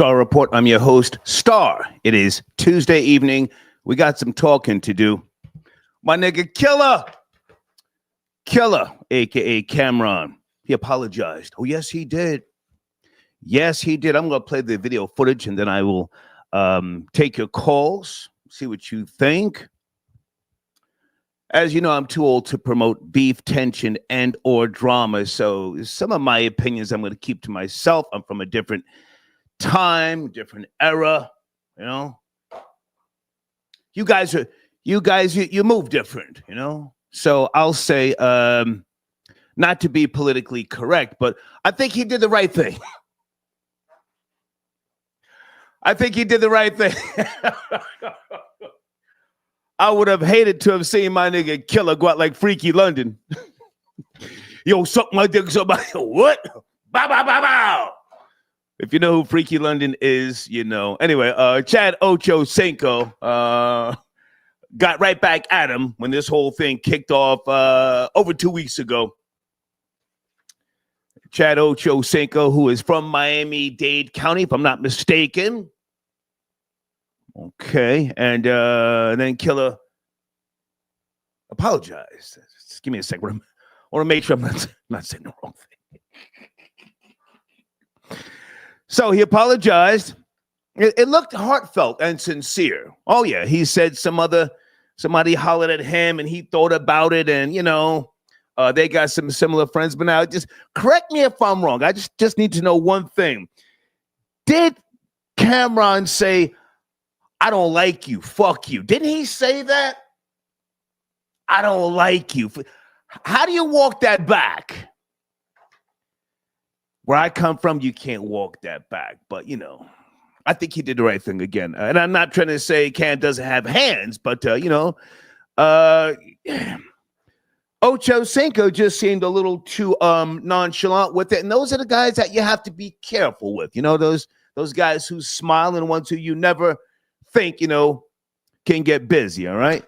Star Report. I'm your host, Star. It is Tuesday evening. We got some talking to do. My nigga Killa, a.k.a. Cameron, he apologized. Oh, yes, he did. Yes, he did. I'm going to play the video footage, and then I will take your calls, see what you think. As you know, I'm too old to promote beef, tension, and or drama, so some of my opinions I'm going to keep to myself. I'm from a different time, different era, you know. You guys move different, you know. So I'll say, not to be politically correct, but I think he did the right thing. I think he did the right thing. I would have hated to have seen my nigga Killa go out like Freaky London. Yo, suck my dick, somebody. What? Bow, bow, bow, bow. If you know who Freaky London is, you know. Anyway, Chad Ochocinco got right back at him when this whole thing kicked off over 2 weeks ago. Chad Ochocinco, who is from Miami-Dade County, if I'm not mistaken. Okay, and then Killa apologized. Just give me a second. I want to make sure I'm not saying the wrong thing. So he apologized. It looked heartfelt and sincere. Oh yeah, he said somebody hollered at him, and he thought about it, and you know, they got some similar friends. But now, just correct me if I'm wrong. I just need to know one thing. Did Cameron say, I don't like you, fuck you? Didn't he say that? I don't like you. How do you walk that back? Where I come from, you can't walk that back. But, you know, I think he did the right thing again. And I'm not trying to say Cam doesn't have hands, but, you know, Ochocinco just seemed a little too nonchalant with it. And those are the guys that you have to be careful with. You know, those guys who smile and ones who you never think, you know, can get busy. All right.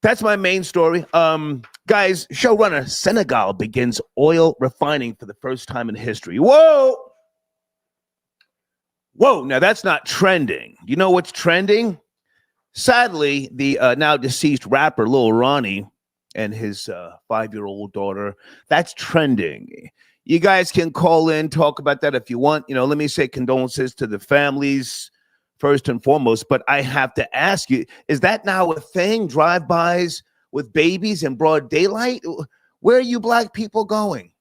That's my main story. Guys, showrunner Senegal begins oil refining for the first time in history. Whoa. Now that's not trending. You know what's trending? Sadly, the now deceased rapper Lil Ronnie and his 5-year-old daughter, that's trending. You guys can call in, talk about that if you want. You know, let me say condolences to the families first and foremost, but I have to ask you, is that now a thing? Drive-bys with babies in broad daylight? Where are you black people going?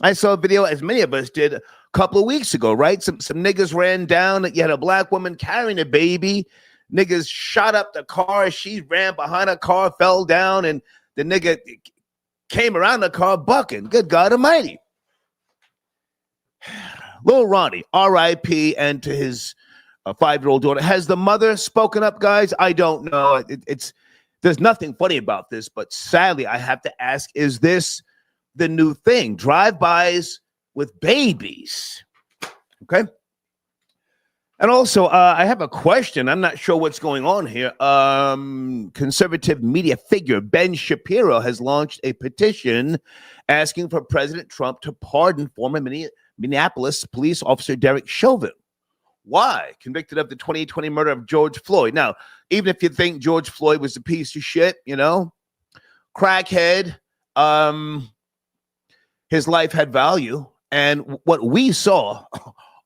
I saw a video, as many of us did, a couple of weeks ago, right? Some niggas ran down. You had a black woman carrying a baby. Niggas shot up the car. She ran behind a car, fell down, and the nigga came around the car bucking. Good God almighty. Lil Ronnie, R.I.P., and to his 5-year-old daughter. Has the mother spoken up, guys? I don't know. There's nothing funny about this, but sadly, I have to ask, is this the new thing? Drive-bys with babies. Okay. And also, I have a question. I'm not sure what's going on here. Conservative media figure Ben Shapiro has launched a petition asking for President Trump to pardon former Minneapolis police officer Derek Chauvin. Why? Convicted of the 2020 murder of George Floyd. Now, even if you think George Floyd was a piece of shit, you know, crackhead, his life had value. And what we saw,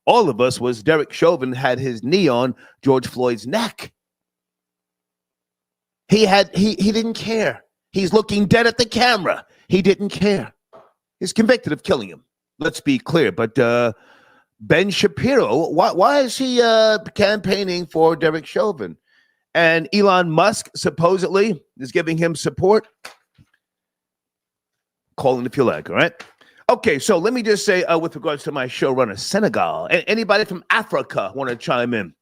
all of us, was Derek Chauvin had his knee on George Floyd's neck. He didn't care. He's looking dead at the camera. He didn't care. He's convicted of killing him. Let's be clear. But Ben Shapiro, why is he campaigning for Derek Chauvin? And Elon Musk supposedly is giving him support. Call in if you like, all right? Okay, so let me just say with regards to my showrunner, Senegal, anybody from Africa want to chime in?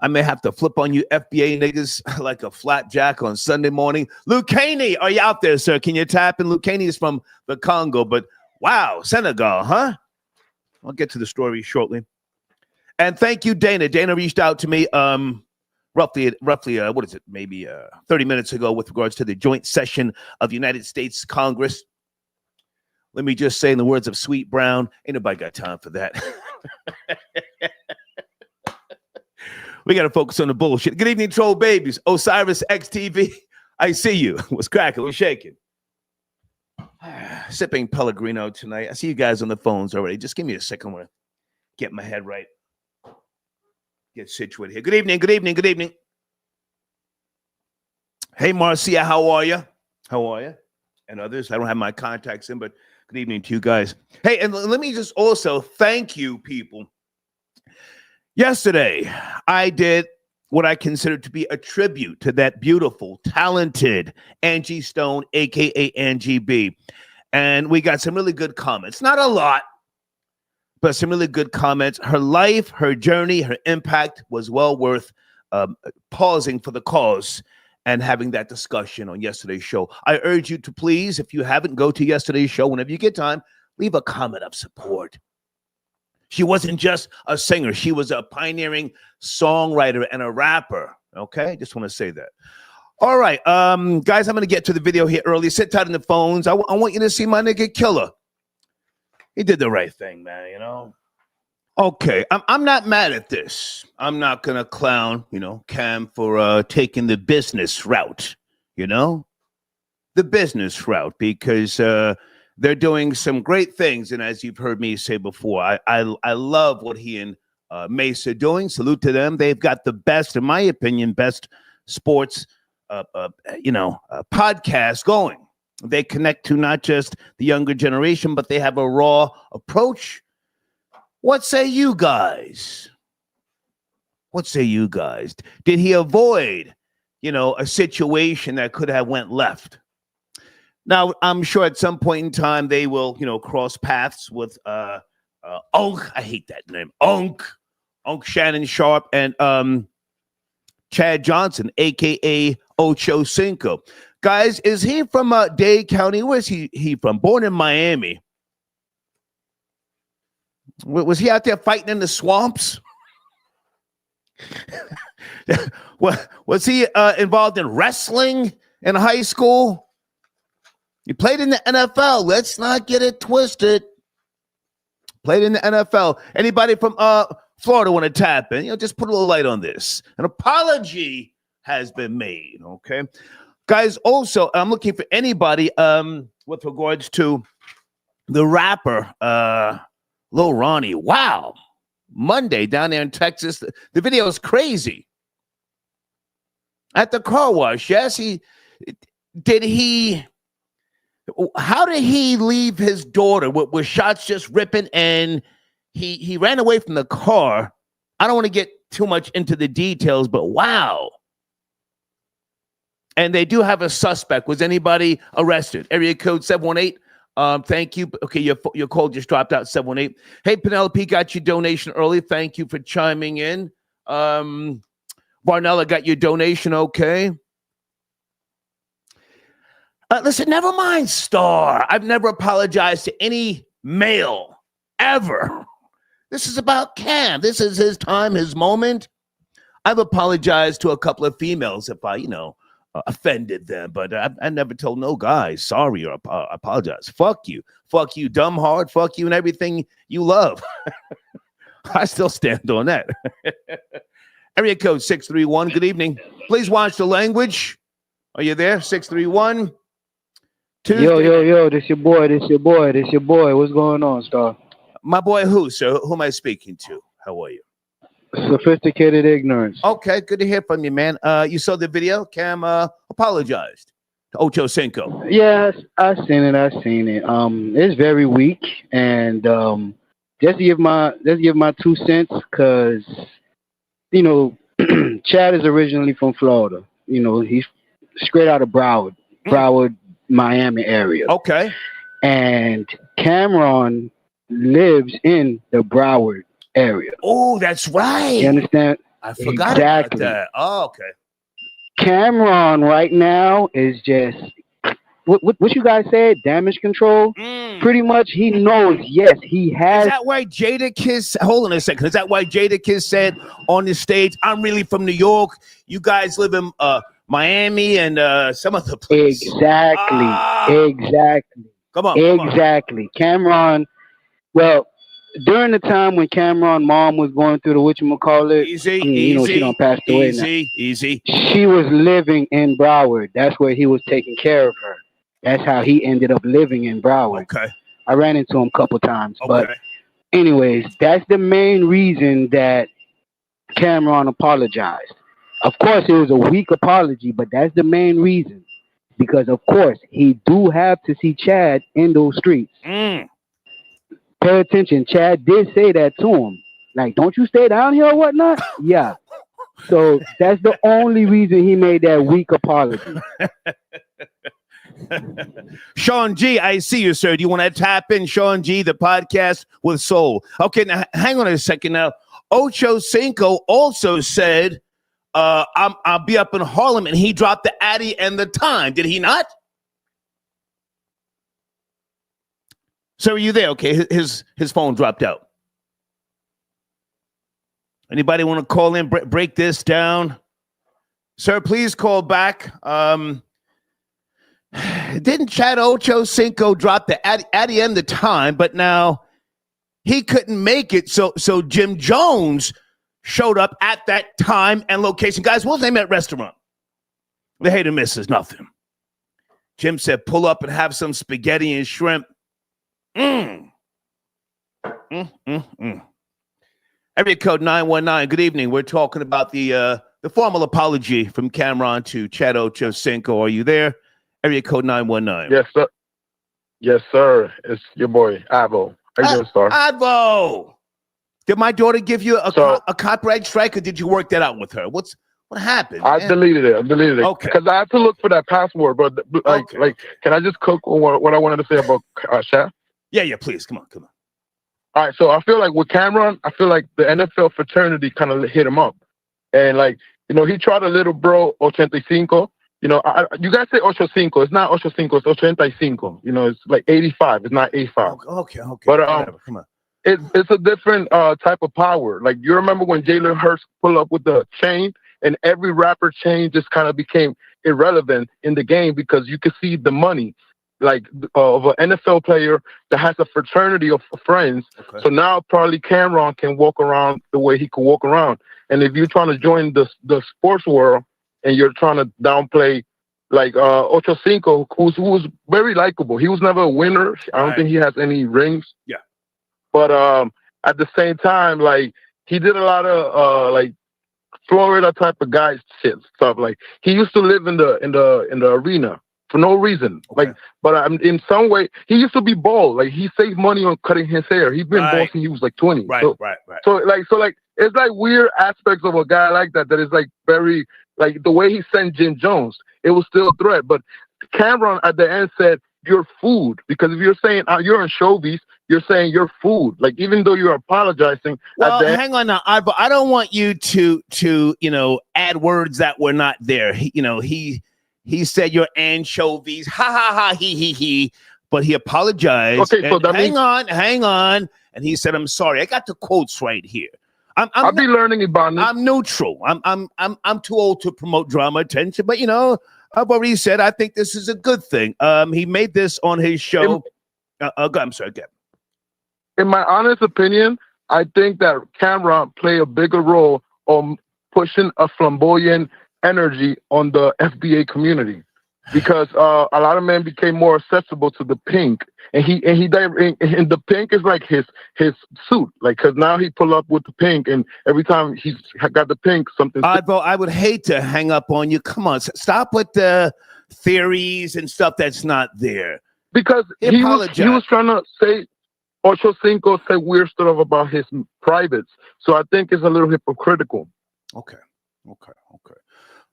I may have to flip on you FBA niggas like a flapjack on Sunday morning. Luke Caney, are you out there, sir? Can you tap in? Luke Caney is from the Congo, but wow, Senegal, huh? I'll get to the story shortly. And thank you, Dana. Dana reached out to me roughly, what is it, maybe 30 minutes ago with regards to the joint session of the United States Congress. Let me just say in the words of Sweet Brown, ain't nobody got time for that. We got to focus on the bullshit. Good evening, troll babies. Osiris XTV. I see you. What's cracking? What's shaking? Sipping Pellegrino tonight. I see you guys on the phones already. Just give me a second. I want to get my head right. Get situated here. Good evening. Good evening. Good evening. Hey, Marcia, how are you? How are you? And others. I don't have my contacts in, but good evening to you guys. Hey, and let me just also thank you, people. Yesterday, I did what I consider to be a tribute to that beautiful, talented Angie Stone, a.k.a. Angie B. And we got some really good comments. Not a lot, but some really good comments. Her life, her journey, her impact was well worth pausing for the cause and having that discussion on yesterday's show. I urge you to please, if you haven't, go to yesterday's show. Whenever you get time, leave a comment of support. She wasn't just a singer. She was a pioneering songwriter and a rapper. Okay? Just want to say that. All right. Guys, I'm going to get to the video here early. Sit tight on the phones. I want you to see my nigga Killa. He did the right thing, man, you know? Okay. I'm not mad at this. I'm not going to clown, Cam for taking the business route, The business route, because they're doing some great things, and as you've heard me say before, I love what he and Mace are doing. Salute to them. They've got the best, in my opinion, best sports, podcast going. They connect to not just the younger generation, but they have a raw approach. What say you guys? What say you guys? Did he avoid, a situation that could have went left? Now, I'm sure at some point in time they will, cross paths with Unk. I hate that name. Unk Shannon Sharpe and Chad Johnson, a.k.a. Ochocinco. Guys, is he from Dade County? Where's he from? Born in Miami. Was he out there fighting in the swamps? Was he involved in wrestling in high school? He played in the NFL. Let's not get it twisted. Played in the NFL. Anybody from Florida want to tap in? Just put a little light on this. An apology has been made, okay? Guys, also, I'm looking for anybody with regards to the rapper, Lil Ronnie. Wow. Monday down there in Texas. The video is crazy. At the car wash, yes, how did he leave his daughter with shots just ripping, and he ran away from the car? I don't want to get too much into the details, but wow. And they do have a suspect. Was anybody arrested? Area code 718. Thank you. Okay, your call just dropped out, 718. Hey, Penelope, got your donation early. Thank you for chiming in. Varnella got your donation, okay. Listen, never mind, Star. I've never apologized to any male, ever. This is about Cam. This is his time, his moment. I've apologized to a couple of females if I, offended them, but I never told no guys sorry or apologize. Fuck you, dumb hard, fuck you, and everything you love. I still stand on that. Area code 631. Good evening. Please watch the language. Are you there? 631. Tuesday. Yo, this your boy. What's going on, Star? My boy who, sir? Who am I speaking to? How are you? Sophisticated ignorance. Okay, good to hear from you, man. You saw the video? Cam apologized to Ochocinco. Yes, I seen it. It's very weak, and just to give my 2 cents, because Chad is originally from Florida. He's straight out of Broward, Miami area. Okay. And Cameron lives in the Broward area. Oh, that's right. You understand? I forgot about that. Oh, okay. Cameron right now is just what you guys said, damage control. Pretty much, he knows. Yes, he has. Is that why Jadakiss? Hold on a second. Is that why Jadakiss said on the stage, "I'm really from New York. You guys live in Miami and some other place." Exactly. Come on. Exactly. Cameron. Well, during the time when Cameron mom was going through the whatchamacallit, Easy, I mean, you know, she done passed away now. Easy. She was living in Broward. That's where he was taking care of her. That's how he ended up living in Broward. Okay. I ran into him a couple times. Okay. But anyways, that's the main reason that Cameron apologized. Of course, it was a weak apology, but that's the main reason. Because, of course, he do have to see Chad in those streets. Mm. Pay attention. Chad did say that to him. Like, don't you stay down here or whatnot? Yeah. So that's the only reason he made that weak apology. Sean G, I see you, sir. Do you want to tap in, Sean G, the podcast with soul? Okay, now hang on a second. Now, Ochocinco also said, I'll be up in Harlem, and he dropped the Addy and the time. Did he not? So are you there? Okay, his phone dropped out. Anybody want to call in, break this down? Sir, please call back. Didn't Chad Ochocinco drop the Addy and the time, but now he couldn't make it, so Jim Jones showed up at that time and location. Guys, what's the name of that restaurant? The hate and misses, nothing. Jim said, pull up and have some spaghetti and shrimp. Area code 919. Good evening. We're talking about the formal apology from Cameron to Chad Ochocinco. Are you there? Area code 919. Yes, sir. Yes, sir. It's your boy, Avo. How you doing, Star? Avo! Did my daughter give you a copyright strike, or did you work that out with her? What happened? I deleted it. Okay. Because I had to look for that password, but like, can I just cook what I wanted to say about Chad? Yeah, please. Come on. All right, so I feel like with Cameron, I feel like the NFL fraternity kind of hit him up. And like, you know, he tried a little bro, 85. You know, you guys say Ochocinco. It's not Ochocinco, it's 85. You know, it's like 85. It's not 85. Okay. But come on. It's a different type of power. Like, you remember when Jalen Hurts pulled up with the chain, and every rapper chain just kind of became irrelevant in the game because you could see the money, like of an NFL player that has a fraternity of friends. Okay. So now probably Cameron can walk around the way he could walk around. And if you're trying to join the sports world and you're trying to downplay like Ochocinco, who was very likable. He was never a winner. I don't think he has any rings. Yeah. But at the same time, like, he did a lot of like Florida type of guys stuff. Like, he used to live in the arena for no reason. Okay. Like, but in some way, he used to be bald. Like, he saved money on cutting his hair. He's been bald since he was like 20. Right. So like it's like weird aspects of a guy like that is like very, like, the way he sent Jim Jones, it was still a threat. But Cameron at the end said, "You're food," because if you're saying you're in showbiz, you're saying you're food. Like, even though you're apologizing. Well, hang on now, I don't want you to add words that were not there. He said you're anchovies, ha ha ha, he, but he apologized. Okay, so that hang on, and he said, "I'm sorry." I got the quotes right here. I'll be learning about it. I'm neutral. I'm too old to promote drama attention, but I've already said I think this is a good thing. He made this on his show. I'm sorry, again. In my honest opinion, I think that Cameron played a bigger role on pushing a flamboyant energy on the FBA community, because a lot of men became more accessible to the pink, and the pink is like his suit, like, because now he pull up with the pink, and every time he's got the pink, something. I would hate to hang up on you. Come on, stop with the theories and stuff that's not there. Because he was trying to say, Ochocinco said weird stuff about his privates, so I think it's a little hypocritical. Okay.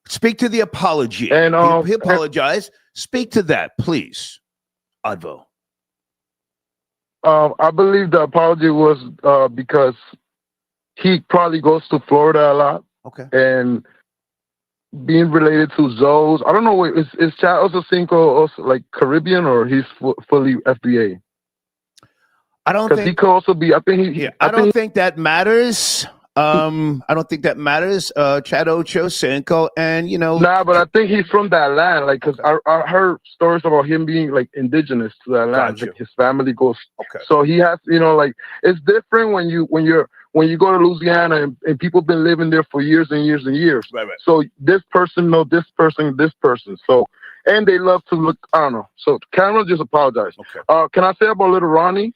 Speak to the apology. And he apologized. Speak to that, please, Advo. I believe the apology was because he probably goes to Florida a lot. Okay. And being related to Zoes, I don't know. Is Chad Ochocinco also like Caribbean, or he's fully FBA? I don't think he could also be. I think I don't think that matters. I don't think that matters. Chad Ochocinco, and Nah, but I think he's from that land. Like, cause I heard stories about him being like indigenous to that land. Gotcha. Like his family goes. Okay. So he has, like it's different when you go to Louisiana and people been living there for years and years and years. Right. So this person know this person, this person. So and they love to look. I don't know. So Cameron just apologized. Okay. Can I say about Little Ronnie?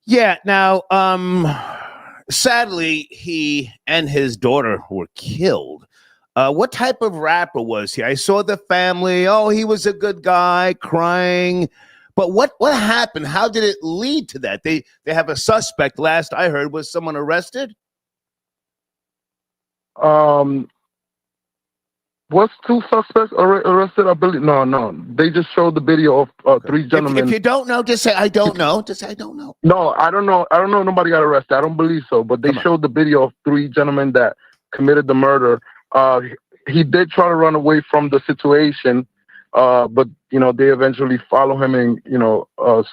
Yeah. Now, sadly, he and his daughter were killed. What type of rapper was he? I saw the family. Oh, he was a good guy, crying. But what happened? How did it lead to that? They have a suspect. Last I heard, was someone arrested? Was two suspects arrested? I believe. No. They just showed the video of three gentlemen. If you don't know, just say I don't know. Just say I don't know. No, I don't know. I don't know. Nobody got arrested. I don't believe so. But they showed the video of three gentlemen that committed the murder. He did try to run away from the situation, but they eventually follow him and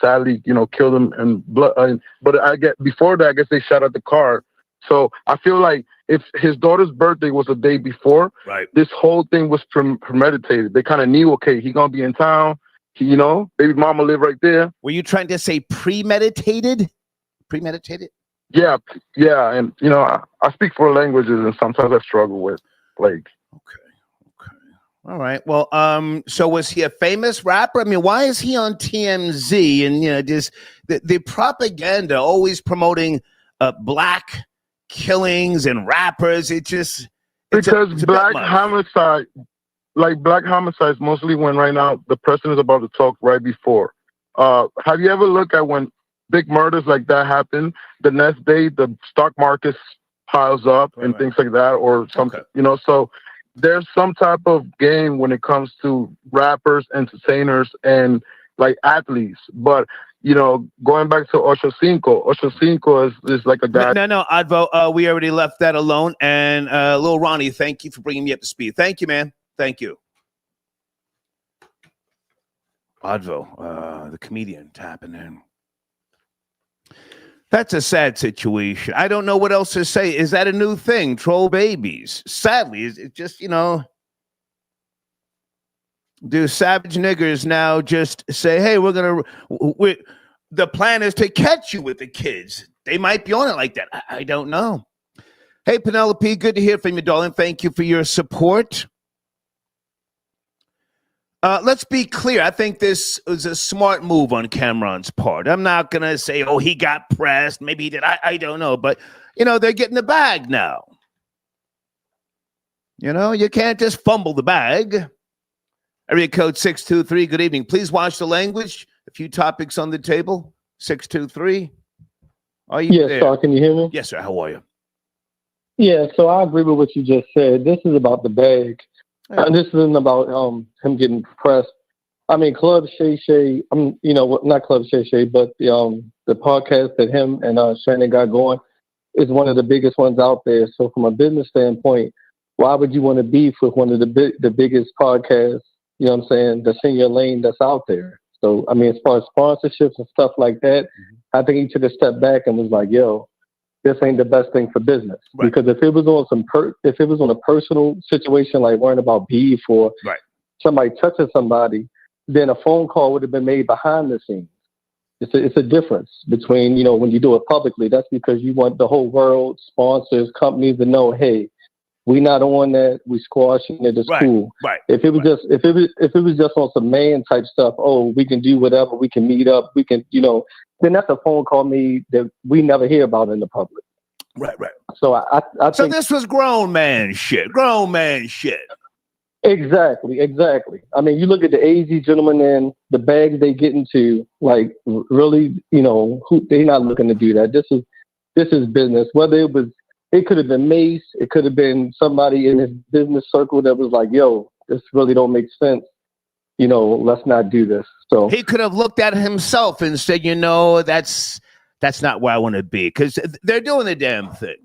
sadly killed him and blood. But I guess before that, I guess they shot at the car. So I feel like if his daughter's birthday was the day before, right, this whole thing was premeditated. They kind of knew, okay, he gonna be in town. Baby mama live right there. Were you trying to say premeditated? Premeditated? Yeah, and I speak 4 languages, and sometimes I struggle with like. Okay. All right. Well, so was he a famous rapper? I mean, why is he on TMZ and just the propaganda always promoting black killings and rappers? Because black homicide, like black homicides, mostly when right now the president is about to talk right before. Have you ever looked at when big murders like that happen? The next day, the stock market piles up and things like that, or something. So there's some type of game when it comes to rappers, entertainers, and like athletes. But going back to Ochocinco is like a guy. No, Advo, we already left that alone. And Lil Ronnie, thank you for bringing me up to speed. Thank you, man. Thank you. Advo, the comedian, tapping in. That's a sad situation. I don't know what else to say. Is that a new thing? Troll babies. Sadly, it's just, do savage niggers now just say, hey, the plan is to catch you with the kids. They might be on it like that. I don't know. Hey, Penelope, good to hear from you, darling. Thank you for your support. Let's be clear. I think this was a smart move on Cameron's part. I'm not going to say, oh, he got pressed. Maybe he did. I don't know. But, they're getting the bag now. You can't just fumble the bag. Area code 623. Good evening. Please watch the language. A few topics on the table. 623. Are you there? Sir, can you hear me? Yes, sir. How are you? Yeah, so I agree with what you just said. This is about the bag. This isn't about him getting pressed. I mean, Club Shay Shay, not Club Shay Shay, but the podcast that him and Shannon got going is one of the biggest ones out there. So from a business standpoint, why would you want to beef with one of the biggest podcasts, that's in your lane that's out there? So, I mean, as far as sponsorships and stuff like that, I think he took a step back and was like, yo, this ain't the best thing for business. Right. Because if it was on a personal situation, like worrying about beef or somebody touching somebody, then a phone call would have been made behind the scenes. It's a difference between, when you do it publicly, that's because you want the whole world, sponsors, companies to know, hey, we not on that, we squashing it, it's cool. Right. If it was just on some man type stuff, oh, we can do whatever, we can meet up, we can, then that's a phone call made that we never hear about in the public. Right. So I think this was grown man shit. Exactly. I mean, you look at the AZ gentlemen and the bags they get into, like really, they're not looking to do that. This is business. Whether it could have been Mace, it could have been somebody in his business circle that was like, yo, this really don't make sense. Let's not do this. So he could have looked at himself and said, that's not where I want to be, because they're doing the damn thing.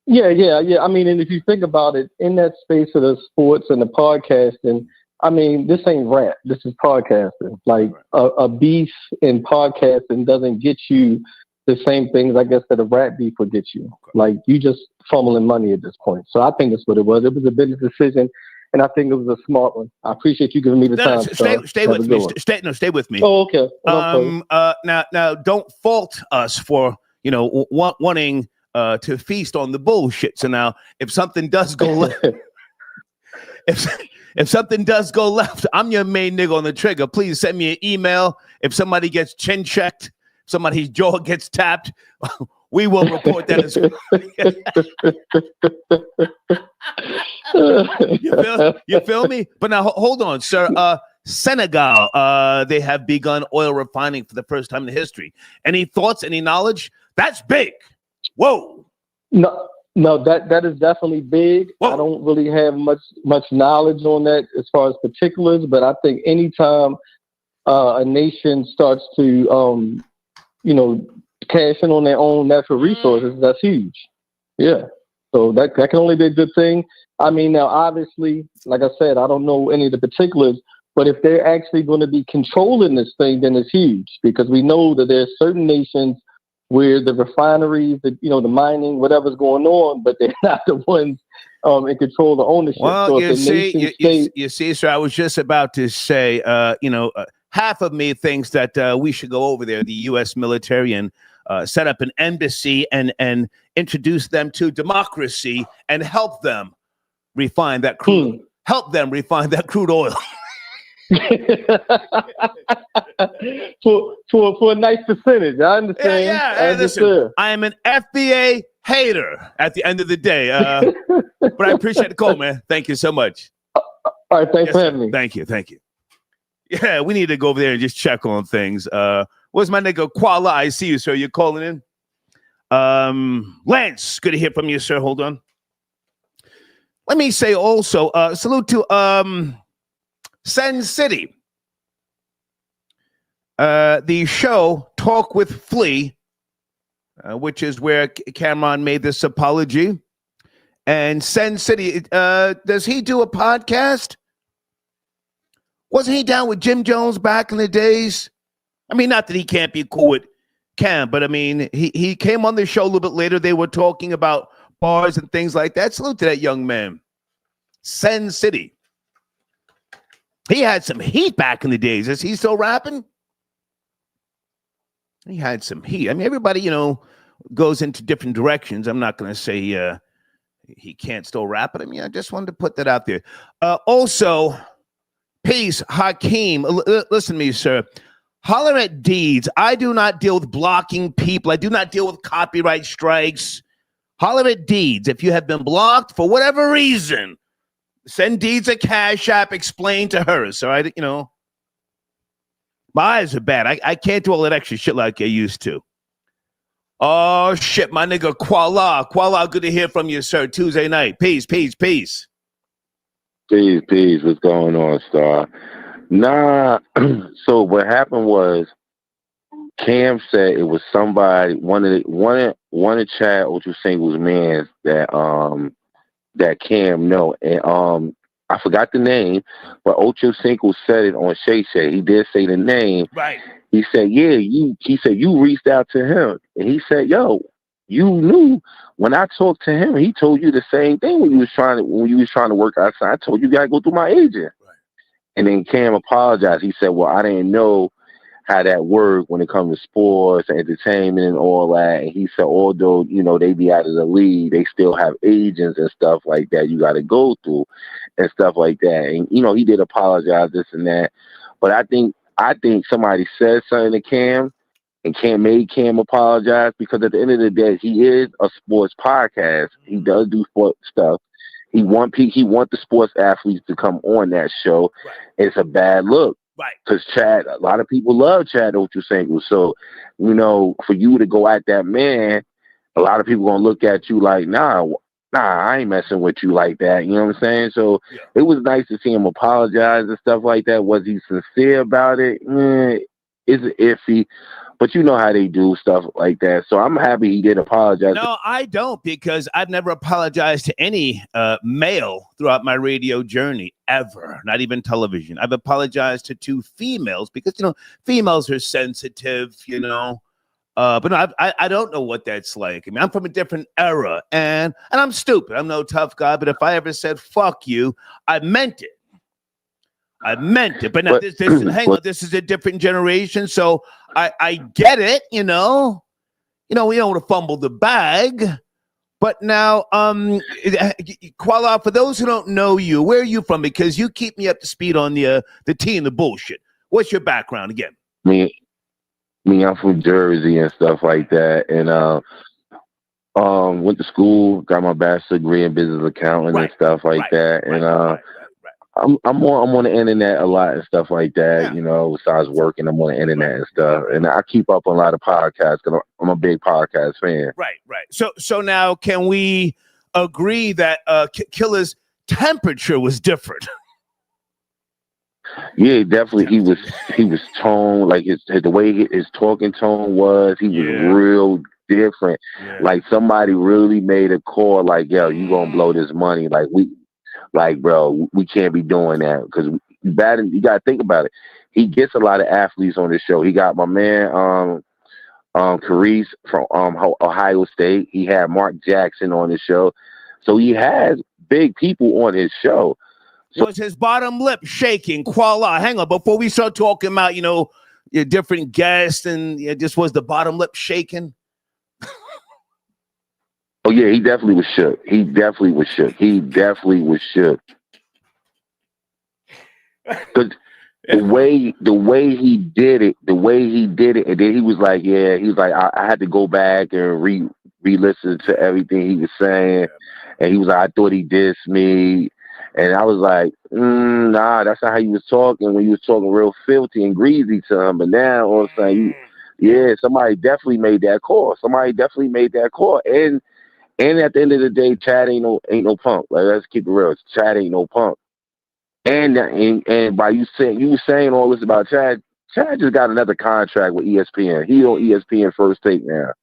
Yeah. I mean, and if you think about it, in that space of the sports and the podcasting, I mean, this ain't rap. This is podcasting. Like a beef in podcasting doesn't get you the same things, I guess, that a rap beef would get you. Okay. Like, you just fumbling money at this point. So I think that's what it was. It was a business decision, and I think it was a smart one. I appreciate you giving me the time. Stay with me. Stay with me. Oh, okay. Now, don't fault us for wanting to feast on the bullshit. So now, if something does go left, if something does go left, I'm your main nigga on the trigger. Please send me an email. If somebody gets chin checked, somebody's jaw gets tapped, we will report that as well. You feel me? But now hold on, sir. Senegal, they have begun oil refining for the first time in history. Any thoughts? Any knowledge? That's big. Whoa. No, that is definitely big. Whoa. I don't really have much knowledge on that as far as particulars, but I think anytime a nation starts to cash in on their own natural resources, that's huge. Yeah. So that can only be a good thing. I mean, now, obviously, like I said, I don't know any of the particulars, but if they're actually going to be controlling this thing, then it's huge, because we know that there are certain nations where the refineries, the mining, whatever's going on, but they're not the ones in control of the ownership. Well, so you see, sir, I was just about to say, half of me thinks that we should go over there, the U.S. military, and set up an embassy and introduce them to democracy and help them refine that crude. Help them refine that crude oil. for a nice percentage. I understand. Yeah. Listen, I am an FBA hater at the end of the day. But I appreciate the call, man. Thank you so much. All right, thanks for having me. Thank you. Yeah, we need to go over there and just check on things. Where's my nigga Kuala? I see you, sir. You're calling in. Lance, good to hear from you, sir. Hold on. Let me say also, salute to Sen City. The show Talk with Flea, which is where Cameron made this apology. And Sen City, does he do a podcast? Wasn't he down with Jim Jones back in the days? I mean, not that he can't be cool with Cam, but I mean, he came on the show a little bit later. They were talking about bars and things like that. Salute to that young man. Sen City. He had some heat back in the days. Is he still rapping? He had some heat. I mean, everybody, goes into different directions. I'm not going to say he can't still rap, but I mean, I just wanted to put that out there. Also, peace, Hakeem. Listen to me, sir. Holler at Deeds. I do not deal with blocking people. I do not deal with copyright strikes. Holler at Deeds. If you have been blocked for whatever reason, send Deeds a Cash App. Explain to her. So my eyes are bad. I can't do all that extra shit like I used to. Oh, shit, my nigga Kuala. Kuala, good to hear from you, sir. Tuesday night. Peace. Peace. What's going on, Star? Nah. So what happened was Cam said it was somebody, one of Chad Ochocinco's mans that Cam know, and I forgot the name, but Ochocinco said it on Shay Shay. He did say the name. Right. He said, yeah, you reached out to him. And he said, yo, you knew when I talked to him, he told you the same thing when you was trying to work outside. I told you gotta go through my agent. Right. And then Cam apologized. He said, well, I didn't know how that worked when it comes to sports and entertainment and all that. And he said, although, they be out of the league, they still have agents and stuff like that you got to go through and stuff like that. And, he did apologize, this and that. But I think somebody said something to Cam, and Cam made Cam apologize, because at the end of the day, he is a sports podcast. He does do sports stuff. He want the sports athletes to come on that show. Right. It's a bad look. Right. Because a lot of people love Chad Ochocinco. So, for you to go at that man, a lot of people going to look at you like, nah, I ain't messing with you like that. You know what I'm saying? So It was nice to see him apologize and stuff like that. Was he sincere about it? It's iffy. But you know how they do stuff like that. So I'm happy he did apologize. No, I don't, because I've never apologized to any male throughout my radio journey, ever. Not even television. I've apologized to 2 females because, females are sensitive, But no, I don't know what that's like. I mean, I'm from a different era, and I'm stupid. I'm no tough guy, but if I ever said "fuck you," I meant it. I meant it. But now hang on, this is a different generation, so I get it. You know, we don't want to fumble the bag. But now, Kuala, for those who don't know you, where are you from? Because you keep me up to speed on the tea and the bullshit. What's your background again? Me, I'm from Jersey and stuff like that, and went to school, got my bachelor's degree in business accounting and stuff like that, and I'm on the internet a lot and stuff like that. You know, besides working, I'm on the internet and stuff, and I keep up on a lot of podcasts because I'm a big podcast fan. Right. So now, can we agree that Killa's temperature was different? Yeah, definitely. He was tone, like the way his talking tone was. He was real different. Yeah. Like somebody really made a call. Like, yo, you gonna blow this money? Bro, we can't be doing that because you gotta think about it. He gets a lot of athletes on this show. He got my man, Carice from Ohio State. He had Mark Jackson on his show, so he has big people on his show. So, was his bottom lip shaking? Kuala, hang on. Before we start talking about, your different guests and just was the bottom lip shaking? Oh yeah, he definitely was shook. Because the way he did it, and then he was like, I had to go back and re-listen to everything he was saying, and he was like, I thought he dissed me. And I was like, nah, that's not how you was talking when you was talking real filthy and greasy to him. But now all of a sudden, somebody definitely made that call. And at the end of the day, Chad ain't no punk. Like, let's keep it real. Chad ain't no punk. And by you saying all this about Chad just got another contract with ESPN. He on ESPN First Take now.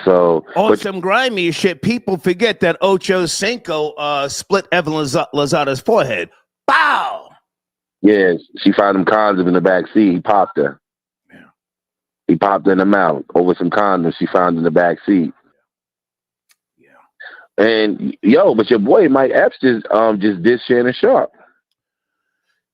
So on some grimy shit, people forget that Ochocinco split Evan Lozada's forehead. Bow. Yeah, she found him condoms in the back seat. He popped her. Yeah. He popped her in the mouth over some condoms she found in the back seat. Yeah. And but your boy Mike Epps just did Shannon Sharpe.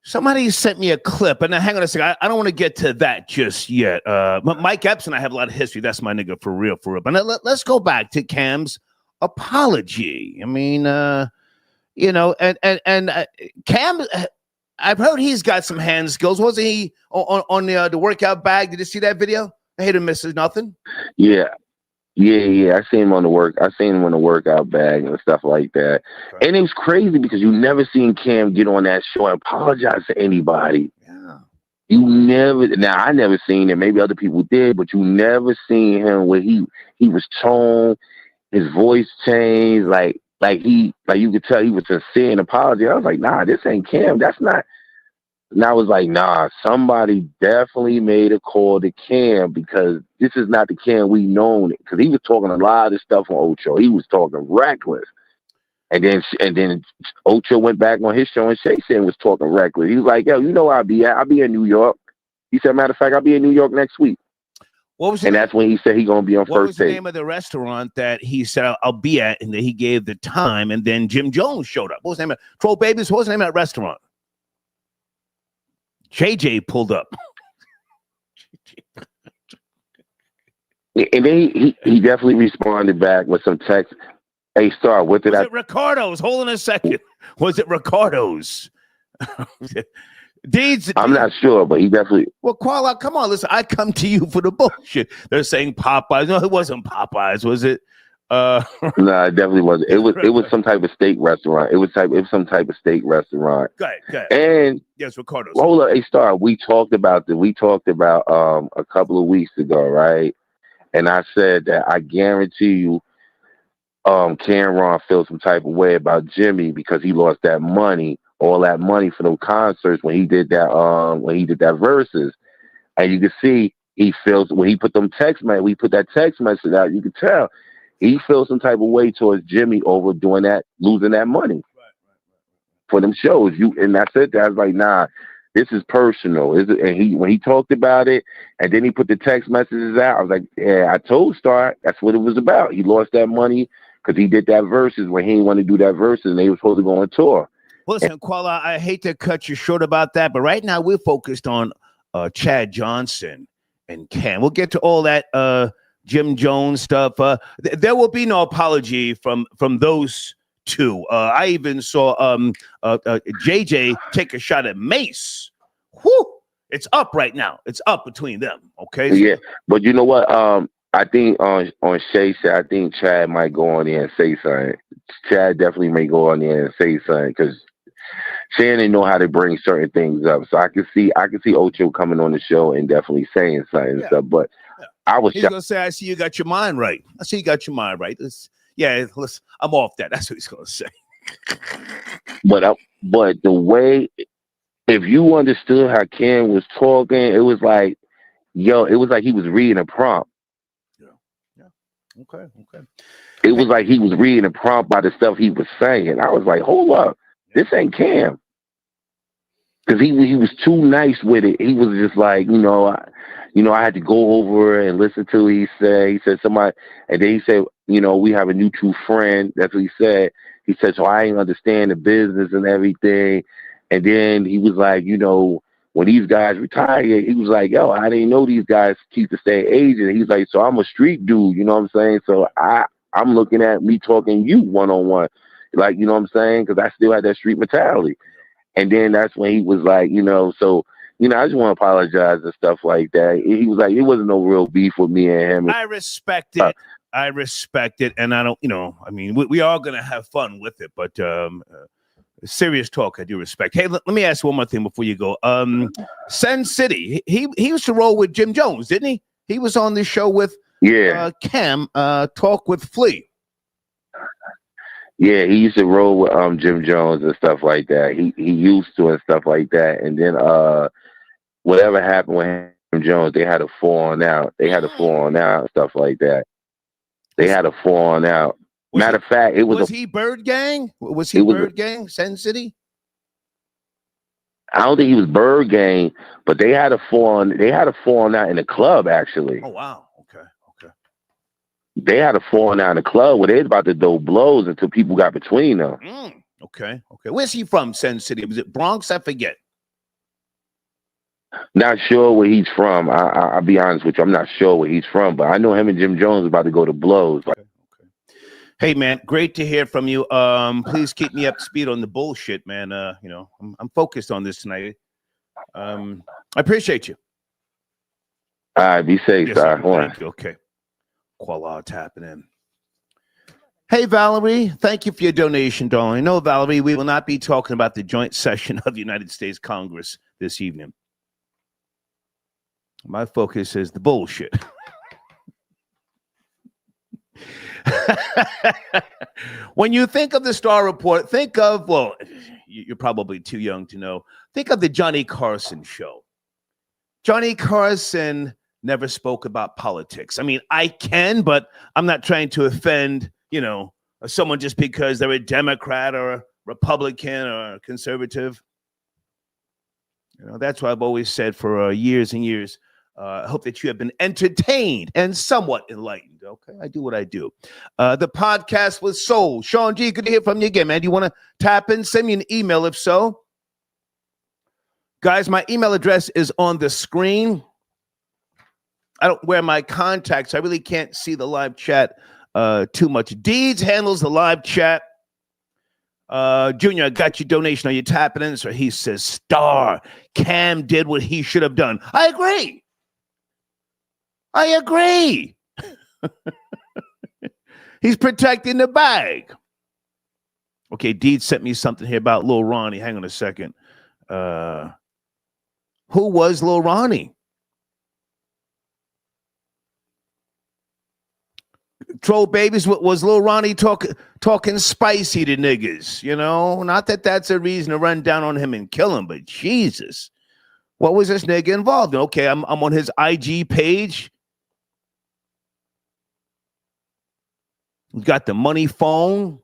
Somebody sent me a clip, and now hang on a second. I don't want to get to that just yet. Mike Epps and I have a lot of history. That's my nigga for real. But let's go back to Cam's apology. I mean, and Cam, I've heard he's got some hand skills. Wasn't he on the workout bag? Did you see that video? I hate him misses nothing. Yeah. I seen him on the workout bag and stuff like that. Okay. And it was crazy because you never seen Cam get on that show and apologize to anybody. Yeah. I never seen it. Maybe other people did, but you never seen him where he was toned, his voice changed, like you could tell he was sincere and apology. I was like, nah, this ain't Cam. That's not. And I was like, nah, somebody definitely made a call to Cam because this is not the Cam we known. Because he was talking a lot of stuff on Ocho. He was talking reckless. And then Ocho went back on his show and Shay was talking reckless. He was like, yo, I'll be at? I'll be in New York. He said, matter of fact, I'll be in New York next week. That's when he said he's going to be on First Take. What was the name of the restaurant that he said I'll be at and that he gave the time and then Jim Jones showed up? What was the name of Troll Babies? What was the name of that restaurant? JJ pulled up. And then he definitely responded back with some text. Hey, Star, what did was it Ricardo's? Hold on a second. Was it Ricardo's? Deeds. I'm not sure, but he definitely. Well, Kuala, come on, listen. I come to you for the bullshit. They're saying Popeyes. No, it wasn't Popeyes, was it? No, it definitely wasn't. It was some type of steak restaurant. It was some type of steak restaurant. Good. And yes, Ricardo's. Hold up, hey Star. We talked about a couple of weeks ago, right? And I said that I guarantee you, Cameron feels some type of way about Jimmy because he lost that money, all that money for those concerts when he did that verses, and you can see he feels when he put that text message out, you could tell. He feels some type of way towards Jimmy over losing that money for them shows. And I said that I was like, nah, This is personal. And when he talked about it, and then he put the text messages out, I was like, yeah, I told Star that's what it was about. He lost that money because he did that verses when he didn't want to do that verses, and they were supposed to go on tour. Well, listen, Kuala, I hate to cut you short about that, but right now we're focused on Chad Johnson and Cam. We'll get to all that Jim Jones stuff. There will be no apology from those two. I even saw JJ take a shot at Mace. Whew! It's up right now. It's up between them. Okay. So, yeah, but you know what? I think on Shay, I think Chad might go on there and say something. Chad definitely may go on there and say something because Shannon know how to bring certain things up. So I can see Ocho coming on the show and definitely saying something and stuff. But I was he's gonna say, "I see you got your mind right. I see you got your mind right." Listen, I'm off that. That's what he's gonna say. But the way, if you understood how Ken was talking, it was like, it was like he was reading a prompt. Yeah. Okay. It was like he was reading a prompt by the stuff he was saying. I was like, hold up, this ain't Cam. Because he was too nice with it. He was just like, I had to go over and listen to what he said. He said somebody, and then he said, we have a new true friend. That's what he said. He said, so I ain't understand the business and everything. And then he was like, when these guys retired, he was like, yo, I didn't know these guys keep the same age. And he's like, so I'm a street dude, you know what I'm saying? So I'm looking at me talking you one-on-one, like, you know what I'm saying? Because I still had that street mentality. And then that's when he was like, I just want to apologize and stuff like that. He was like, it wasn't no real beef with me and him. I respect it. I respect it. And I don't, we are going to have fun with it. But serious talk, I do respect. Hey, let me ask you one more thing before you go. Sin City, he used to roll with Jim Jones, didn't he? He was on the show with Cam, Talk with Flea. Yeah, he used to roll with Jim Jones and stuff like that. He used to and stuff like that. And then whatever happened with Jim Jones, they had a falling out. And stuff like that. They had a falling out. Matter of fact, was he Bird Gang? Was he Bird Gang? Sin City? I don't think he was Bird Gang, but they had a falling out in the club actually. Oh wow. Okay. They had a falling out in the club where they was about to throw blows until people got between them. Okay. Where's he from, Sin City? Was it Bronx? I forget. Not sure where he's from. I'll be honest with you. I'm not sure where he's from, but I know him and Jim Jones are about to go to blows. Okay. Hey, man, great to hear from you. Please keep me up to speed on the bullshit, man. I'm focused on this tonight. I appreciate you. All right, be safe, sir. Thank you. Okay. Kuala tapping in. Hey, Valerie, thank you for your donation, darling. No, Valerie, we will not be talking about the joint session of the United States Congress this evening. My focus is the bullshit. When you think of the Star Report, think of, you're probably too young to know, think of the Johnny Carson show. Johnny Carson never spoke about politics. I mean, I can, but I'm not trying to offend, someone just because they're a Democrat or a Republican or a conservative. That's what I've always said for years and years. I hope that you have been entertained and somewhat enlightened. Okay, I do what I do. The podcast was Soul. Sean G, good to hear from you again, man. Do you want to tap in? Send me an email if so. Guys, my email address is on the screen. I don't wear my contacts. I really can't see the live chat too much. Deeds handles the live chat. Junior, I got your donation. Are you tapping in? So he says, Star, Cam did what he should have done. I agree. He's protecting the bag. Okay, Deed sent me something here about Lil Ronnie. Hang on a second. Who was Lil Ronnie? Troll babies, was Lil Ronnie talking spicy to niggas? Not that that's a reason to run down on him and kill him, but Jesus, what was this nigga involved in? Okay, I'm on his IG page. He's got the money phone.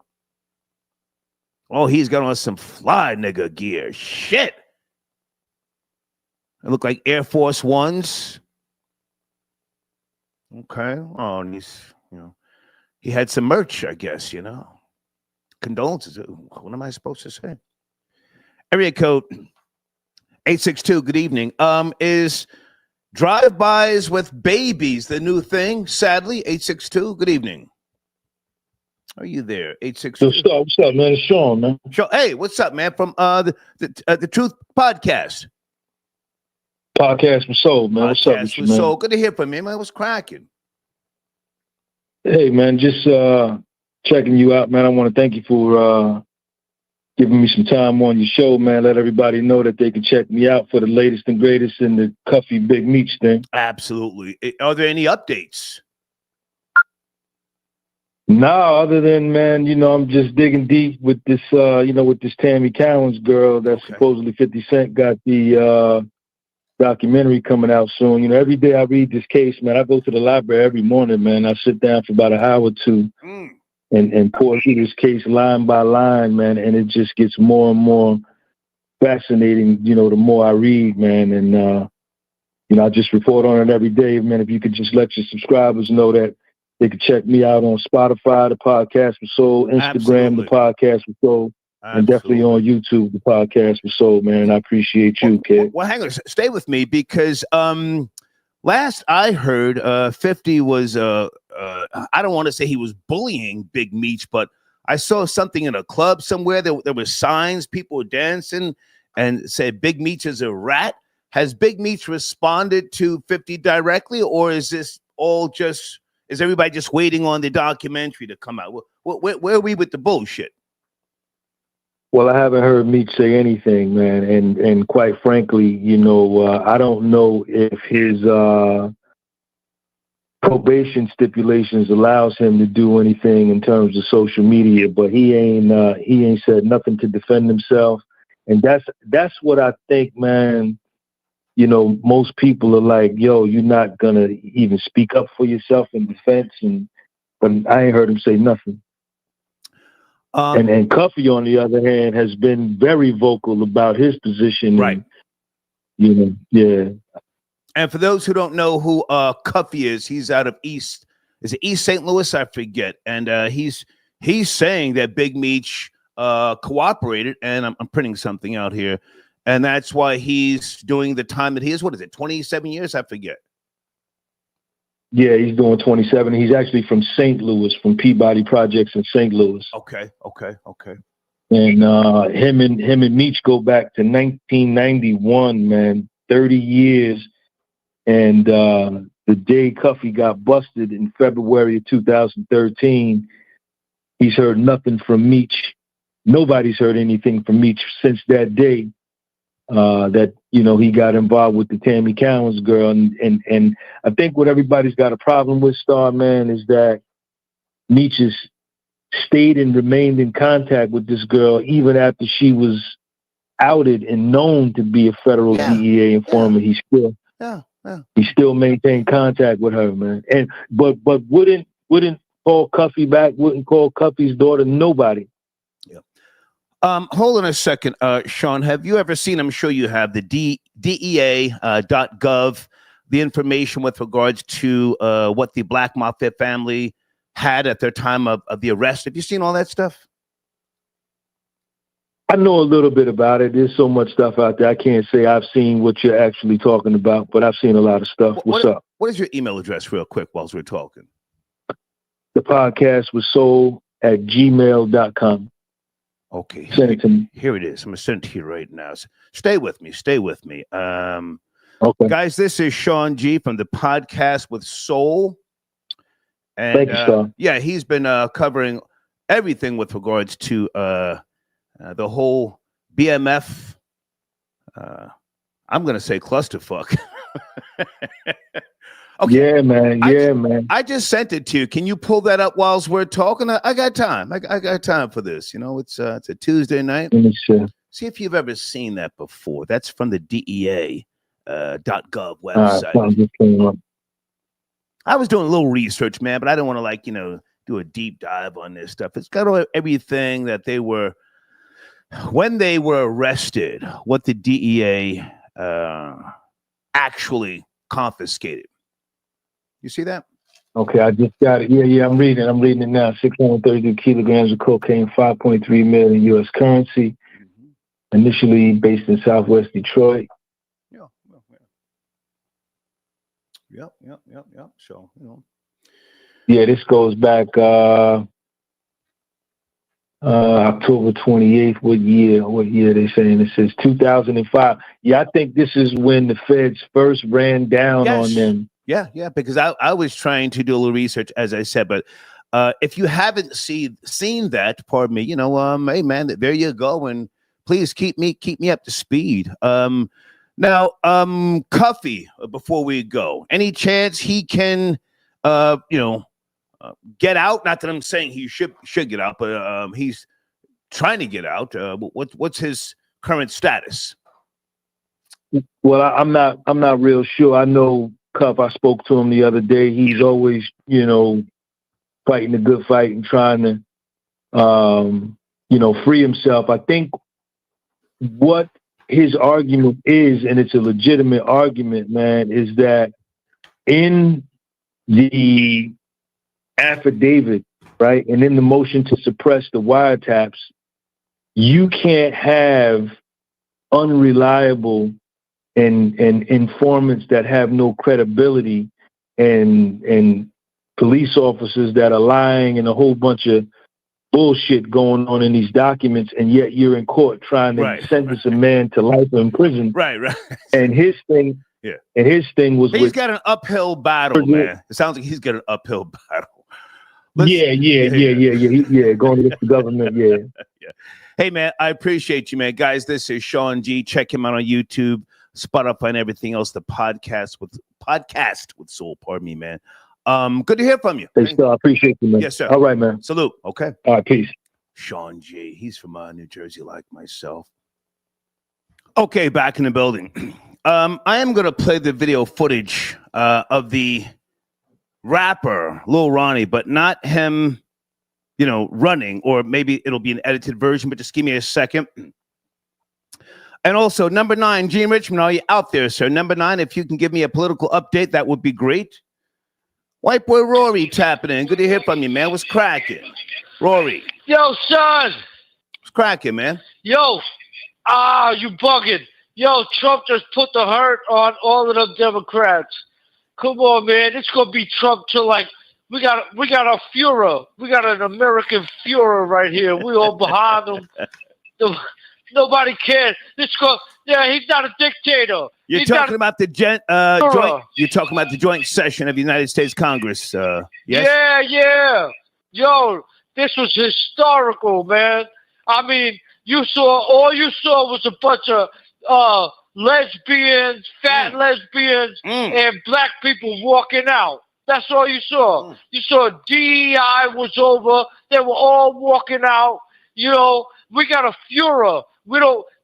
Oh, he's got on some fly nigga gear. Shit. It looked like Air Force Ones. Okay. Oh, and he had some merch, I guess, Condolences. What am I supposed to say? Area code 862. Good evening. Is drive-bys with babies the new thing? Sadly, 862. Good evening. Are you there? 862. What's up, man? It's Sean, man. Hey, what's up, man? From the Truth Podcast. Podcast with Soul, man. What's up with you, man? Soul. Good to hear from you, man. What's cracking? Hey, man, just checking you out, man. I want to thank you for giving me some time on your show, man. Let everybody know that they can check me out for the latest and greatest in the Cuffy Big Meech thing. Absolutely. Are there any updates? No, other than, man, I'm just digging deep with this, with this Tammy Cowan's girl that supposedly 50 Cent got the documentary coming out soon. Every day I read this case, man. I go to the library every morning, man. I sit down for about an hour or two and pour through this case line by line, man. And it just gets more and more fascinating, the more I read, man. And, I just report on it every day, man. If you could just let your subscribers know that they can check me out on Spotify, the Podcast with Soul, Instagram, the Podcast with Soul. And definitely on YouTube, the Podcast with Soul, man. I appreciate you, kid. Well, hang on. Stay with me because last I heard, 50 was, I don't want to say he was bullying Big Meech, but I saw something in a club somewhere. There were signs, people were dancing and said Big Meech is a rat. Has Big Meech responded to 50 directly, or is this all just, is everybody just waiting on the documentary to come out? Where are we with the bullshit? Well, I haven't heard Meech say anything, man, and quite frankly, I don't know if his probation stipulations allows him to do anything in terms of social media, but he ain't said nothing to defend himself, and that's what I think, man. Most people are like, "Yo, you're not gonna even speak up for yourself in defense," but I ain't heard him say nothing. And Cuffy, on the other hand, has been very vocal about his position. Right. And, yeah. And for those who don't know who Cuffy is, he's out of East St. Louis? I forget. And he's saying that Big Meech cooperated, and I'm printing something out here, and that's why he's doing the time that he is. What is it, 27 years? I forget. Yeah, he's doing 27. He's actually from St. Louis, from Peabody Projects in St. Louis. Okay. And him and Meech go back to 1991, man, 30 years. And the day Cuffy got busted in February of 2013, he's heard nothing from Meech. Nobody's heard anything from Meech since that day. That he got involved with the Tammy Cowan's girl, and I think what everybody's got a problem with, Star Man, is that Meech has stayed and remained in contact with this girl even after she was outed and known to be a federal DEA informant. He still maintained contact with her, man. But wouldn't call Cuffy back, wouldn't call Cuffy's daughter, nobody. Hold on a second, Sean. Have you ever seen, I'm sure you have, the DEA.gov, the information with regards to what the Black Mafia family had at their time of the arrest? Have you seen all that stuff? I know a little bit about it. There's so much stuff out there. I can't say I've seen what you're actually talking about, but I've seen a lot of stuff. What's up? What is your email address, real quick, whilst we're talking? The Podcast with Soul at gmail.com. Okay, send it to me. Here it is. I'm going to send it to you right now. Stay with me. Okay. Guys, this is Sean G from the Podcast with Soul. And, thank you, Sean. Yeah, he's been covering everything with regards to the whole BMF. I'm going to say clusterfuck. Okay. Yeah, man. Man. I just sent it to you. Can you pull that up whilst we're talking? I got time. I got time for this. It's a Tuesday night. Let me see if you've ever seen that before. That's from the DEA .gov website. I was doing a little research, man, but I don't want to do a deep dive on this stuff. It's got everything that they were when they were arrested. What the DEA actually confiscated. You see that? Okay, I just got it. Yeah, I'm reading it now. 632 kilograms of cocaine, 5.3 million U.S. currency. Initially based in Southwest Detroit. Yep. So, Yeah, this goes back October 28th. What year they saying? It says 2005. Yeah, I think this is when the feds first ran down on them. Yeah, because I was trying to do a little research, as I said, but if you haven't seen that, pardon me, hey man, there you go, and please keep me up to speed. Now, Cuffy, before we go, any chance he can, get out? Not that I'm saying he should get out, but he's trying to get out. What's his current status? Well, I'm not real sure. I know Cuff. I spoke to him the other day. He's always, fighting a good fight and trying to, free himself. I think what his argument is, and it's a legitimate argument, man, is that in the affidavit, right, and in the motion to suppress the wiretaps, you can't have unreliable and informants that have no credibility and police officers that are lying and a whole bunch of bullshit going on in these documents, and yet you're in court trying to sentence a man to life in prison. Right. And his thing, was he's got an uphill battle, man. It sounds like he's got an uphill battle. Going against the government, yeah. Hey, man, I appreciate you, man. Guys, this is Sean G. Check him out on YouTube, Spotify, and everything else. The podcast with Soul. Pardon me, man. Good to hear from you. Hey, I appreciate you, man. Yes, sir. All right, man. Salute. Okay. All right, peace. Sean G. He's from New Jersey, like myself. Okay, back in the building. I am going to play the video footage of the rapper Lil Ronnie, but not him, running, or maybe it'll be an edited version, but just give me a second. And also, number 9, Gene Richmond, are you out there, sir? Number 9, if you can give me a political update, that would be great. White boy Rory tapping in. Good to hear from you, man. What's cracking? Rory. Yo, son. What's cracking, man? Yo. You bugging. Yo, Trump just put the hurt on all of them Democrats. Come on, man. It's going to be Trump till we got a Führer. We got an American Führer right here. We all behind him. Nobody cares. He's not a dictator. You're talking about the joint. You're talking about the joint session of the United States Congress. Yes? Yeah. Yo, this was historical, man. I mean, all you saw was a bunch of lesbians, fat lesbians, and black people walking out. That's all you saw. You saw DEI was over. They were all walking out. We got a Führer.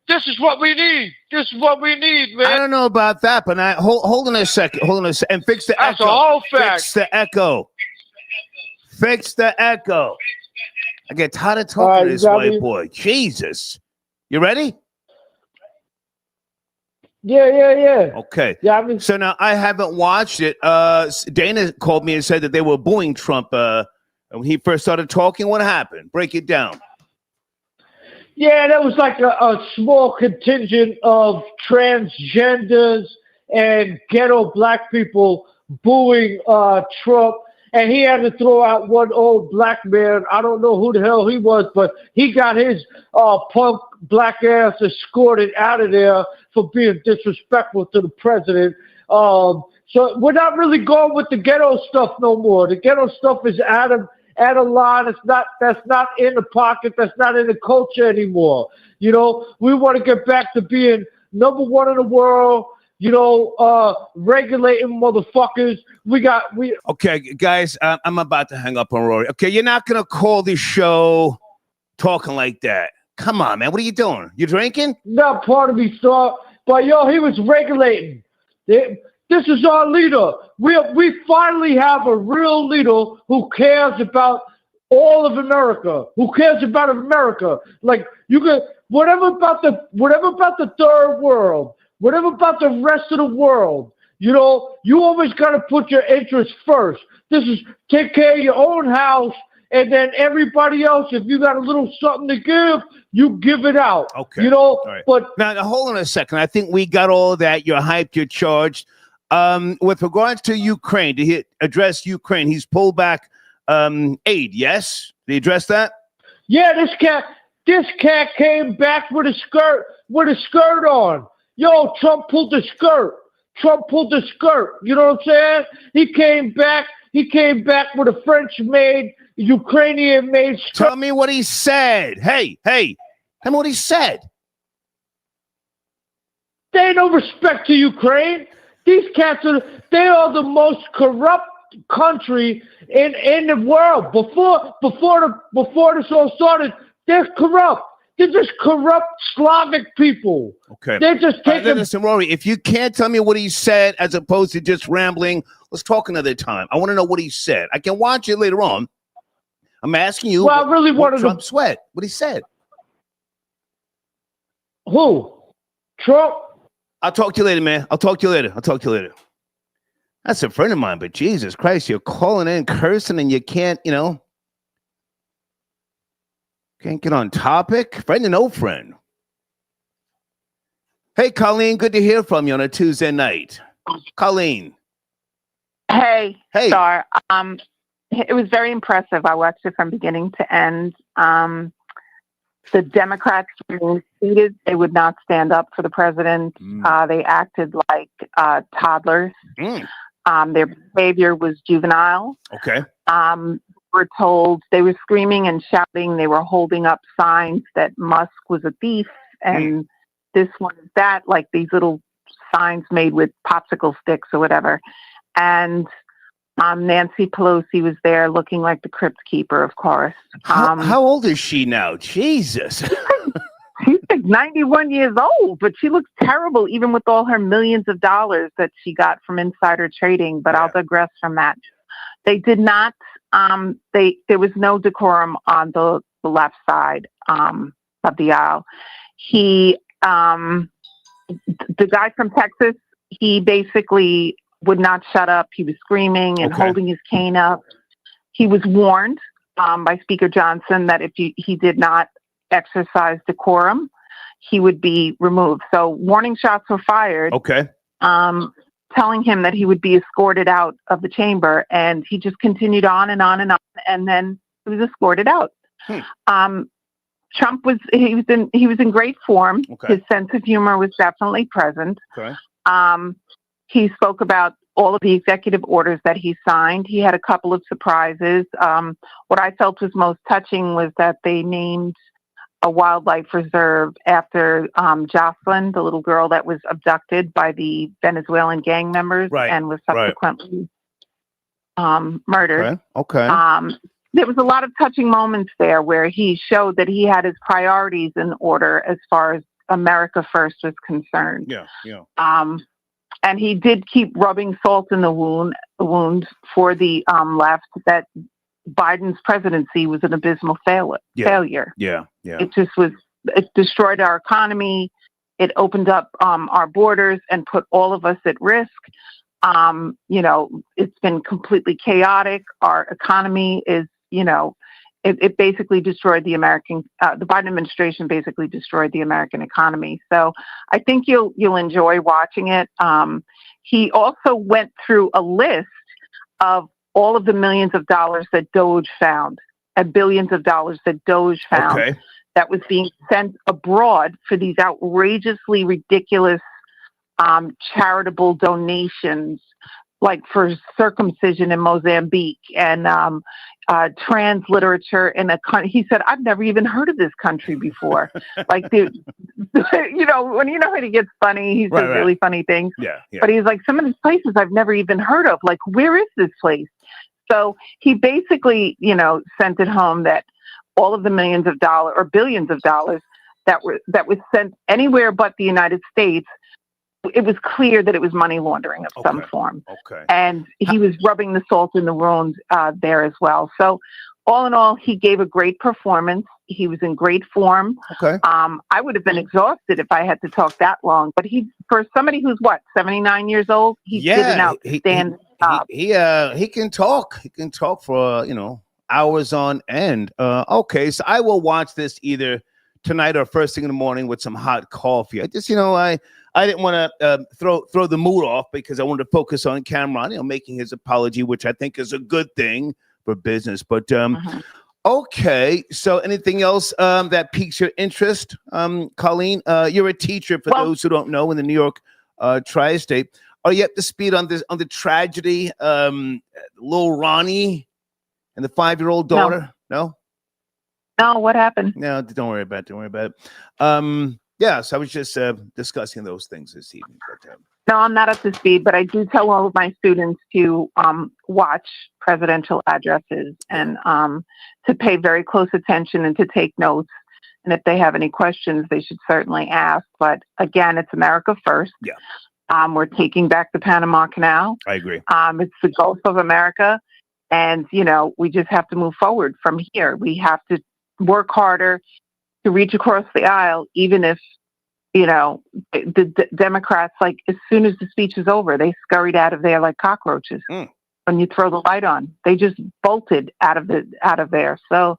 This is what we need. This is what we need, man. I don't know about that, but hold on a second. And fix the That's echo. a whole fact. Fix the echo. I get tired of talking to this white boy. Jesus. You ready? Yeah. Okay. Yeah, so now I haven't watched it. Dana called me and said that they were booing Trump when he first started talking. What happened? Break it down. Yeah, that was like a small contingent of transgenders and ghetto black people booing Trump. And he had to throw out one old black man. I don't know who the hell he was, but he got his punk black ass escorted out of there for being disrespectful to the president. So we're not really going with the ghetto stuff no more. The ghetto stuff is out of line. That's not in the pocket. That's not in the culture anymore. We want to get back to being number one in the world. Regulating motherfuckers. Okay, guys, I'm about to hang up on Rory. Okay, you're not gonna call this show talking like that. Come on, man. What are you doing? You drinking? Not part of me, sir. But he was regulating. This is our leader. We finally have a real leader who cares about all of America. Who cares about America? Like whatever about the third world. What about the rest of the world? You know, you always got to put your interests first. This is take care of your own house, and then everybody else, if you got a little something to give, you give it out. Okay. You know, right. but now hold on a second. I think we got all of that. You're hyped. You're charged. With regards to Ukraine, to address Ukraine, he's pulled back aid. Yes, did he address that? Yeah, this cat came back with a skirt on. Yo, Trump pulled the skirt. You know what I'm saying? He came back with a French-made, Ukrainian-made skirt. Tell me what he said. Hey, tell me what he said. They ain't no respect to Ukraine. These cats they are the most corrupt country in the world. Before this all started, they're corrupt. They're just corrupt Slavic people. Okay. They're just taking. Listen, Rory, if you can't tell me what he said as opposed to just rambling, let's talk another time. I want to know what he said. I can watch it later on. I'm asking you. Well, I really wanted Trump sweat. What he said. Who? Trump? I'll talk to you later, man. I'll talk to you later. That's a friend of mine, but Jesus Christ, you're calling in, cursing, and you can't, can't get on topic. Friend and no friend. Hey, Colleen, good to hear from you on a Tuesday night. Colleen. Hey. Star. It was very impressive. I watched it from beginning to end. The Democrats were seated. They would not stand up for the president. They acted like toddlers. Their behavior was juvenile. Okay. We're told they were screaming and shouting. They were holding up signs that Musk was a thief and this one is that, like these little signs made with popsicle sticks or whatever. And Nancy Pelosi was there looking like the crypt keeper, of course. How old is she now? Jesus. She's like 91 years old, but she looks terrible, even with all her millions of dollars that she got from insider trading. But I'll digress from that. They did not, there was no decorum on the left side of the aisle. The guy from Texas, he basically would not shut up. He was screaming and holding his cane up. He was warned by Speaker Johnson that if he did not exercise decorum, he would be removed. So warning shots were fired. Okay. Telling him that he would be escorted out of the chamber, and he just continued on and on and on, and then he was escorted out. Trump was in great form. His sense of humor was definitely present. He spoke about all of the executive orders that he signed. He had a couple of surprises. What I felt was most touching was that they named a wildlife reserve after Jocelyn, the little girl that was abducted by the Venezuelan gang members and was subsequently murdered. There was a lot of touching moments there where he showed that he had his priorities in order as far as America First was concerned. And he did keep rubbing salt in the wound for the left that Biden's presidency was an abysmal failure. It destroyed our economy. It opened up our borders and put all of us at risk. It's been completely chaotic. Our economy is, it basically destroyed the Biden administration basically destroyed the American economy. So I think you'll enjoy watching it. He also went through a list of all of the millions of dollars that Doge found and billions of dollars that Doge found that was being sent abroad for these outrageously ridiculous charitable donations, like for circumcision in Mozambique and trans literature in a country. He said, I've never even heard of this country before. Like, when when he gets funny, he says really funny things. But he's like, some of these places I've never even heard of. Like, where is this place? So he basically, sent it home that all of the millions of dollars or billions of dollars that was sent anywhere but the United States, it was clear that it was money laundering of some form. And he was rubbing the salt in the wound there as well. So all in all, he gave a great performance. He was in great form. Okay. I would have been exhausted if I had to talk that long. But for somebody who's 79 years old, he did an outstanding job. He can talk. He can talk for hours on end. Okay, so I will watch this either tonight or first thing in the morning with some hot coffee. I just I didn't want to throw the mood off because I wanted to focus on Cameron, making his apology, which I think is a good thing for business. But okay, so anything else that piques your interest, Colleen? You're a teacher, for those who don't know, in the New York tri-state. Are you up to speed on the tragedy, little Ronnie and the 5-year-old daughter? No. No, what happened? No, don't worry about it. Yes, I was just discussing those things this evening. But, no, I'm not up to speed, but I do tell all of my students to watch presidential addresses and to pay very close attention and to take notes. And if they have any questions, they should certainly ask. But again, it's America first. Yeah. We're taking back the Panama Canal. I agree. It's the Gulf of America. And, we just have to move forward from here. We have to work harder to reach across the aisle, even if, the Democrats, like, as soon as the speech is over, they scurried out of there like cockroaches. When you throw the light on, they just bolted out of there. So,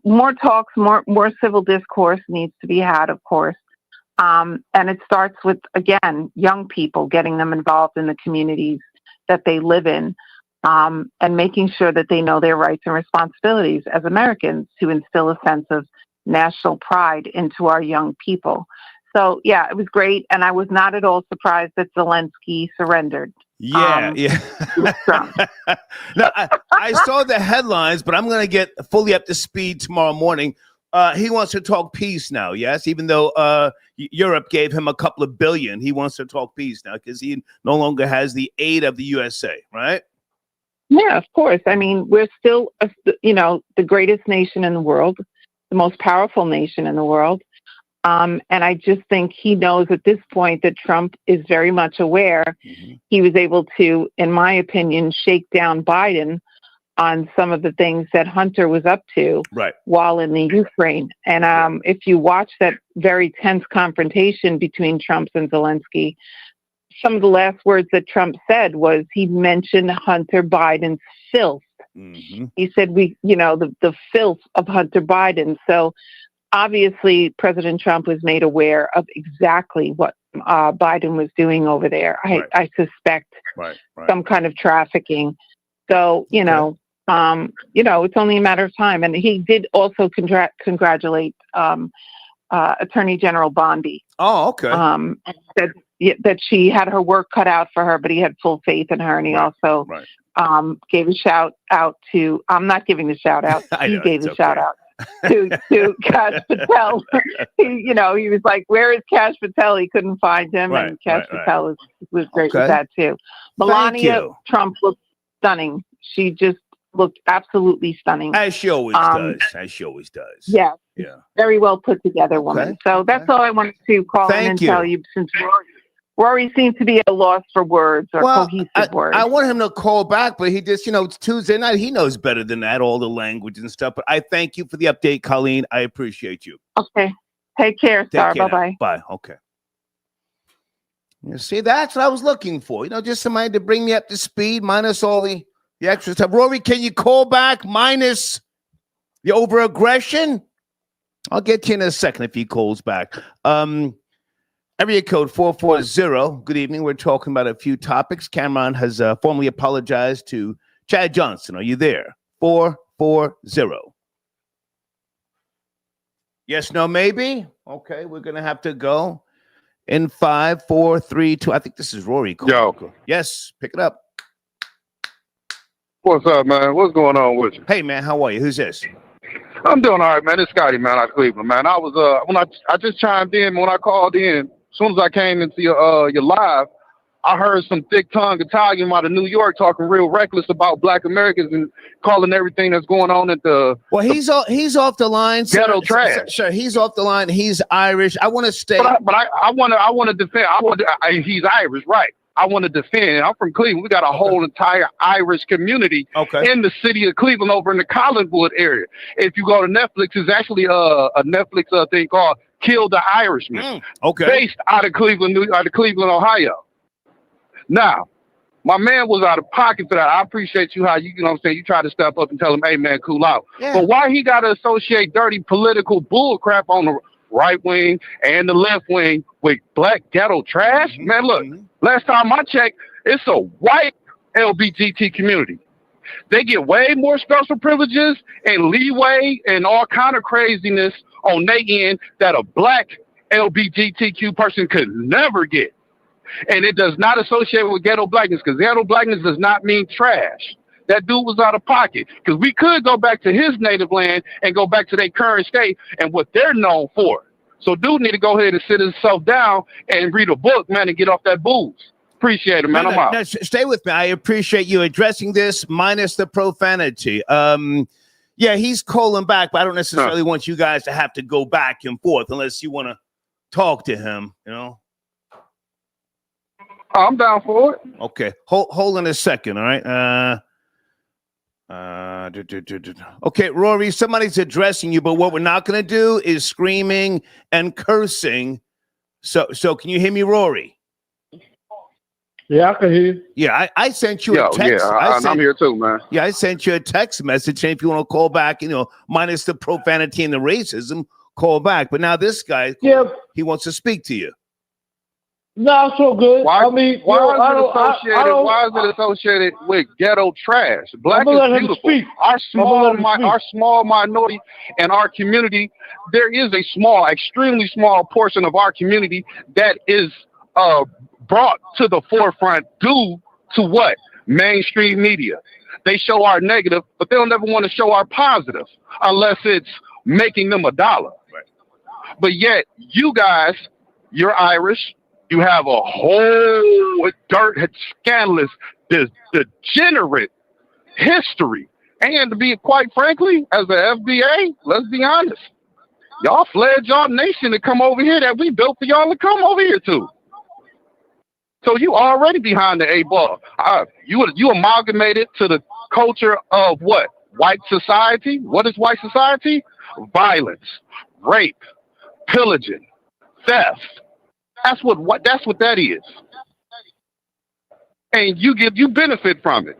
more talks, more civil discourse needs to be had, of course. And it starts with, again, young people, getting them involved in the communities that they live in, and making sure that they know their rights and responsibilities as Americans, to instill a sense of national pride into our young people. So, yeah, it was great. And I was not at all surprised that Zelensky surrendered. Yeah. No, I saw the headlines, but I'm going to get fully up to speed tomorrow morning. He wants to talk peace now, yes? Even though Europe gave him a couple of billion, he wants to talk peace now because he no longer has the aid of the USA, right? Yeah, of course. I mean, we're still, the greatest nation in the world, the most powerful nation in the world. And I just think he knows at this point that Trump is very much aware. He was able to, in my opinion, shake down Biden on some of the things that Hunter was up to while in the Ukraine. And if you watch that very tense confrontation between Trump and Zelensky, some of the last words that Trump said was he mentioned Hunter Biden's filth. He said, the filth of Hunter Biden. So obviously, President Trump was made aware of exactly what Biden was doing over there. I suspect some kind of trafficking. So, it's only a matter of time. And he did also congratulate Attorney General Bondi. Oh, okay. Said that she had her work cut out for her, but he had full faith in her. And he also gave a shout out to, I'm not giving the shout out. He gave a shout out to Kash Patel. He was like, where is Kash Patel? He couldn't find him. And Kash Patel was great with that too. Melania Trump looked stunning. She just looked absolutely stunning. As she always does. Yeah. Very well put together woman. So that's all I wanted to call in and tell you, since Rory seems to be at a loss for words or cohesive words. I want him to call back, but he just, it's Tuesday night. He knows better than that, all the language and stuff. But I thank you for the update, Colleen. I appreciate you. Okay. Take care, Star. Bye-bye. Bye. Okay. You see, that's what I was looking for. Just somebody to bring me up to speed, minus all the extra stuff. Rory, can you call back minus the over-aggression? I'll get to you in a second if he calls back. Area code 440. Good evening. We're talking about a few topics. Cameron has formally apologized to Chad Johnson. Are you there? 440. Yes, no, maybe? Okay, we're going to have to go in 5, 4, 3, 2. I think this is Rory. Yo. Yes, pick it up. What's up, man? What's going on with you? Hey, man, how are you? Who's this? I'm doing all right, man. It's Scotty, man, out of Cleveland, man. I was when I just chimed in when I called in. As soon as I came into your live, I heard some thick-tongued Italian out of New York talking real reckless about Black Americans and calling everything that's going on at the he's off the line. Ghetto trash. Sure, he's off the line. He's Irish. I want to stay. But I want to defend. He's Irish, right? I want to defend. And I'm from Cleveland. We got a whole entire Irish community in the city of Cleveland over in the Collinwood area. If you go to Netflix, it's actually a Netflix thing called Kill the Irishman. Based out of Cleveland, Ohio. Now, my man was out of pocket for that. I appreciate you, you know what I'm saying, you try to step up and tell him, hey, man, cool out. Yeah. But why he got to associate dirty political bull crap on the right wing and the left wing with black ghetto trash? Man, look, last time I checked, it's a white LGBT community. They get way more special privileges and leeway and all kind of craziness on their end that a black LGBTQ person could never get. And it does not associate with ghetto blackness, because ghetto blackness does not mean trash. That dude was out of pocket, because we could go back to his native land and go back to their current state and what they're known for. So dude need to go ahead and sit himself down and read a book, man, and get off that booze. Appreciate it, man. I'm out. No, stay with me. I appreciate you addressing this minus the profanity. Yeah, he's calling back, but I don't necessarily want you guys to have to go back and forth unless you want to talk to him, you know? I'm down for it. Okay, hold on a second, all right? Okay, Rory, somebody's addressing you, but what we're not going to do is screaming and cursing. So can you hear me, Rory? Yeah, I can hear you. Yeah, I sent you a text. Yeah, I'm here too, man. Yeah, I sent you a text message, and if you want to call back, you know, minus the profanity and the racism, call back. But now this guy, he wants to speak to you. No, it's so good. Why is it associated with ghetto trash? Black is beautiful. Our small minority and our community, there is a small, extremely small portion of our community that is brought to the forefront due to what? Mainstream media. They show our negative, but they don't ever want to show our positive unless it's making them $1. Right. But yet, you guys, you're Irish. You have a whole scandalous, degenerate history. And to be quite frankly, as the FBA, let's be honest, y'all fled y'all nation to come over here that we built for y'all to come over here to. So you already behind the 8 ball. You amalgamated to the culture of what? White society? What is white society? Violence, rape, pillaging, theft. That's what that is. And you benefit from it.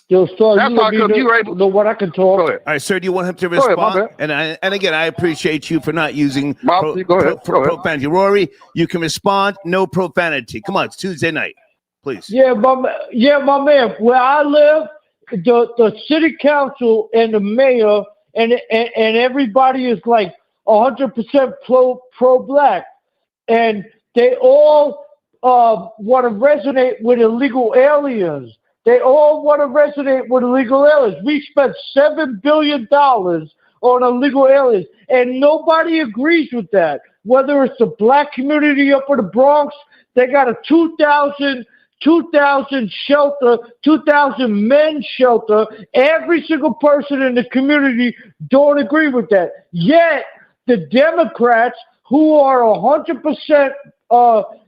Yo, so that's how come you're able to know what I can talk. Go ahead. All right, sir, do you want him to respond? And again, I appreciate you for not using profanity. Rory, you can respond, no profanity. Come on, it's Tuesday night. Please. Yeah, my man. Where I live, the city council and the mayor and everybody is like 100% pro-black, and they all want to resonate with illegal aliens. They all want to resonate with illegal aliens. We spent $7 billion on illegal aliens, and nobody agrees with that. Whether it's the black community up in the Bronx, they got a 2,000 shelter, 2,000 men shelter. Every single person in the community don't agree with that. Yet, the Democrats, who are 100%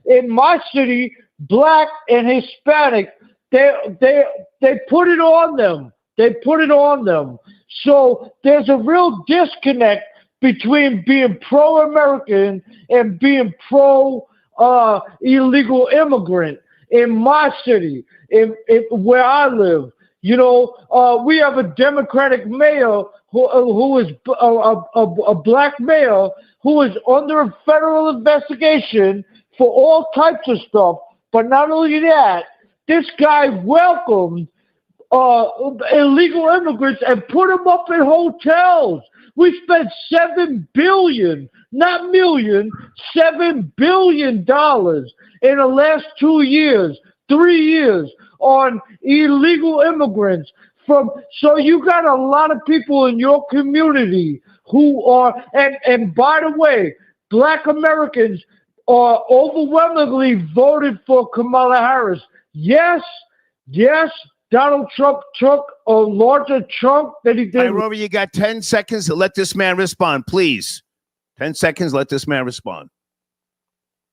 in my city, black and Hispanic, they put it on them. They put it on them. So there's a real disconnect between being pro-American and being pro-illegal immigrant in my city, where I live. You know, we have a Democratic mayor who is a black mayor who is under a federal investigation for all types of stuff. But not only that, this guy welcomed illegal immigrants and put them up in hotels. We spent $7 billion, not million, $7 billion in the last 2 years, 3 years on illegal immigrants. So you got a lot of people in your community who are, and by the way, black Americans are overwhelmingly voted for Kamala Harris. Yes, Donald Trump took a larger chunk than he did. All right, Rory, you got 10 seconds to let this man respond, please. 10 seconds, let this man respond.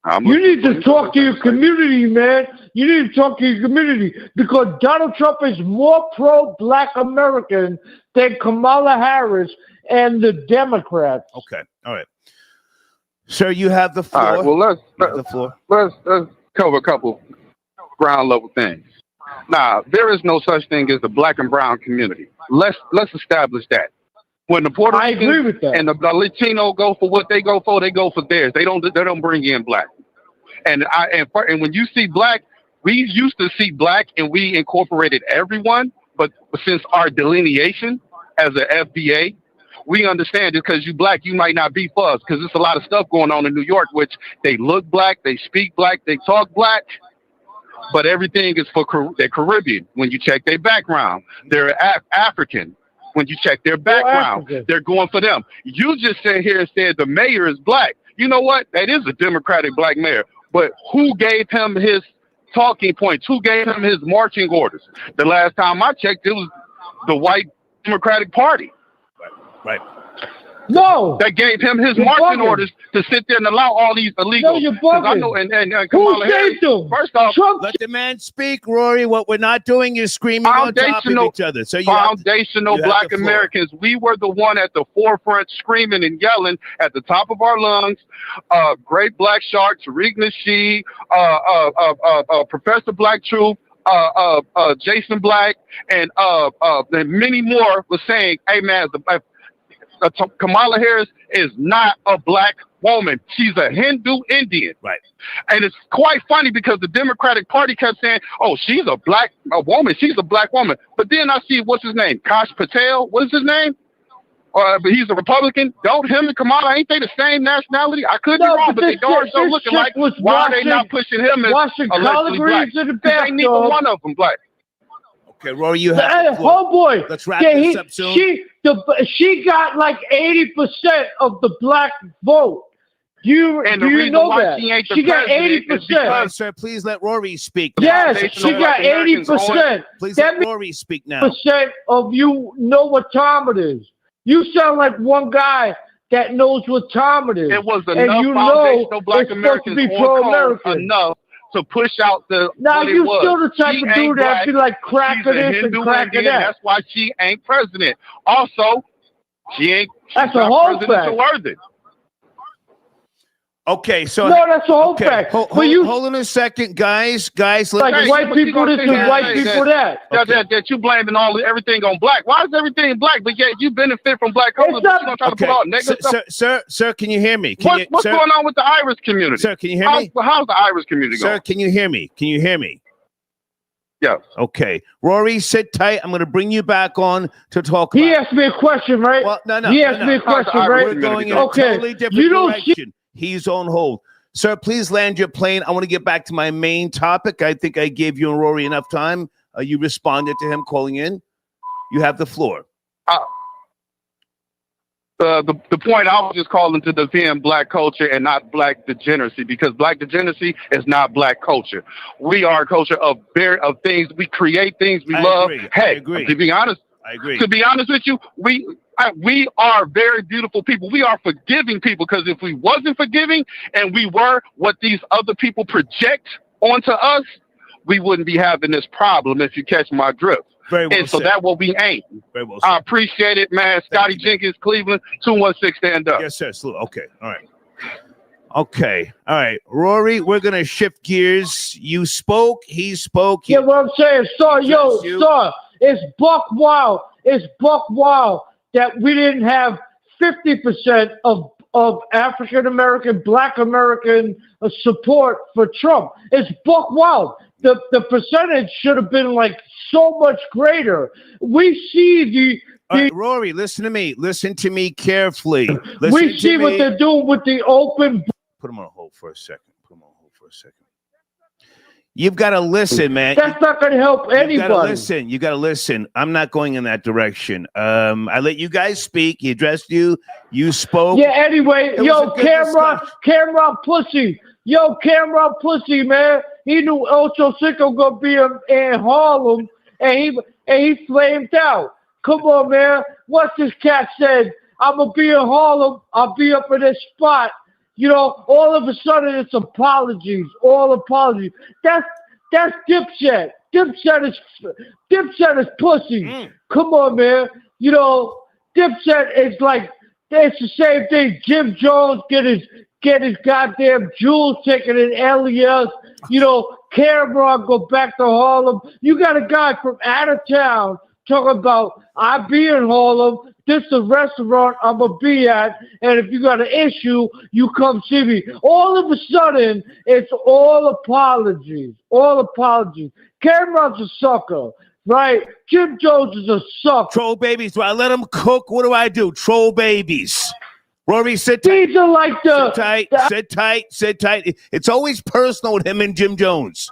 You need to talk to your community, man. You need to talk to your community because Donald Trump is more pro-Black American than Kamala Harris and the Democrats. Okay, all right. Sir, you have the floor. All right, well, let's cover a couple ground level things. Now, there is no such thing as the Black and brown community. Let's establish that. When the Puerto Ricans and the Latino go for what they go for theirs. They don't bring in Black. And when you see Black, we used to see Black and we incorporated everyone, but since our delineation as an FBA, we understand it because you Black, you might not be for us because there's a lot of stuff going on in New York, which they look Black, they speak Black, they talk Black, but everything is for they're Caribbean. When you check their background, they're African. When you check their background, they're going for them. You just sat here and said the mayor is Black. You know what? That is a Democratic Black mayor. But who gave him his talking points? Who gave him his marching orders? The last time I checked, it was the white Democratic Party. Right. No. That gave him his marching orders to sit there and allow all these illegals. No, you're bugging. I know, and Kamala Harris, first off, let the man speak, Rory. What we're not doing is screaming on top of each other. So foundational Black Americans, we were the one at the forefront screaming and yelling at the top of our lungs. Great Black Shark, Tariq Nasheed, Professor Black Truth, Jason Black, and many more was saying, hey man, Kamala Harris is not a Black woman. She's a Hindu Indian. Right. And it's quite funny because the Democratic Party kept saying, oh, she's a woman. She's a Black woman. But then I see, what's his name? Kash Patel. What's his name? But he's a Republican. Don't him and Kamala, ain't they the same nationality? I could be wrong, but they darn so looking like. Why are they not pushing him as allegedly Black? Because ain't neither one of them Black. Okay, Rory, you have the floor. Homeboy. Let's wrap this up soon. She got like 80% of the Black vote. Do you know that? She got 80%. Sir, please let Rory speak. Yes, she got 80%. Please let Rory speak now. Percent of you know what time it is. You sound like one guy that knows what time it is. It was enough foundational Black Americans enough to push out the. Now you still the type of dude that be like cracking this and cracking that. That's why she ain't president. Also, that's a whole fact. Okay, so no, that's a whole fact. Hold on a second, guys. Like white people this and white people that. That you blaming everything on Black. Why is everything Black? But yet you benefit from Black culture. But you don't try to put out negative stuff. Sir, can you hear me? What's going on with the Irish community? Sir, can you hear me? How's the Irish community going? Sir, can you hear me? Can you hear me? Yes. Okay. Rory, sit tight. I'm going to bring you back on to talk about. He asked me a question, right? Well, no. He asked me a question, right? We're going in a totally different direction. He's on hold. Sir, please land your plane. I want to get back to my main topic. I think I gave you and Rory enough time. You responded to him calling in. You have the floor. The point I was just calling to defend Black culture and not Black degeneracy, because Black degeneracy is not Black culture. We are a culture of things. We create things we love. Hey, to be honest, I agree. To be honest with you, we are very beautiful people. We are forgiving people, because if we wasn't forgiving and we were what these other people project onto us, we wouldn't be having this problem, if you catch my drift. Very well and so said. That's what we ain't. Very well said. I appreciate it, man. Scotty Jenkins, Cleveland, 216, stand up. Yes, sir. Okay. All right. Okay. All right. Rory, we're going to shift gears. You spoke. He spoke. Yeah, what I'm saying, sir, it's buck wild. It's buck wild that we didn't have 50% of African American, Black American support for Trump. It's buck wild. The percentage should have been like so much greater. We see All right, Rory, listen to me. Listen to me carefully. We see what they're doing with the open. Put him on hold for a second. You've got to listen, man. That's not going to help anybody. You got to listen. I'm not going in that direction. I let you guys speak. He addressed you. You spoke. Yeah, anyway, Cameron pussy. Cameron pussy, man. He knew Ochocinco gonna be in Harlem, and he flamed out. Come on, man. What's this cat said? I'm gonna be in Harlem. I'll be up in this spot. You know, all of a sudden it's apologies, all apologies. That's Dipset. Dipset is pussy. Come on, man. You know, Dipset is like, it's the same thing. Jim Jones get his goddamn jewels taken in LES. You know, Cameron go back to Harlem. You got a guy from out of town talking about, I be in Harlem. This is a restaurant I'm going to be at. And if you got an issue, you come see me. All of a sudden, it's all apologies. All apologies. Cameron's a sucker, right? Jim Jones is a sucker. Troll babies. Do I let them cook? What do I do? Troll babies. Rory, sit tight. These are like Sit tight. It's always personal with him and Jim Jones.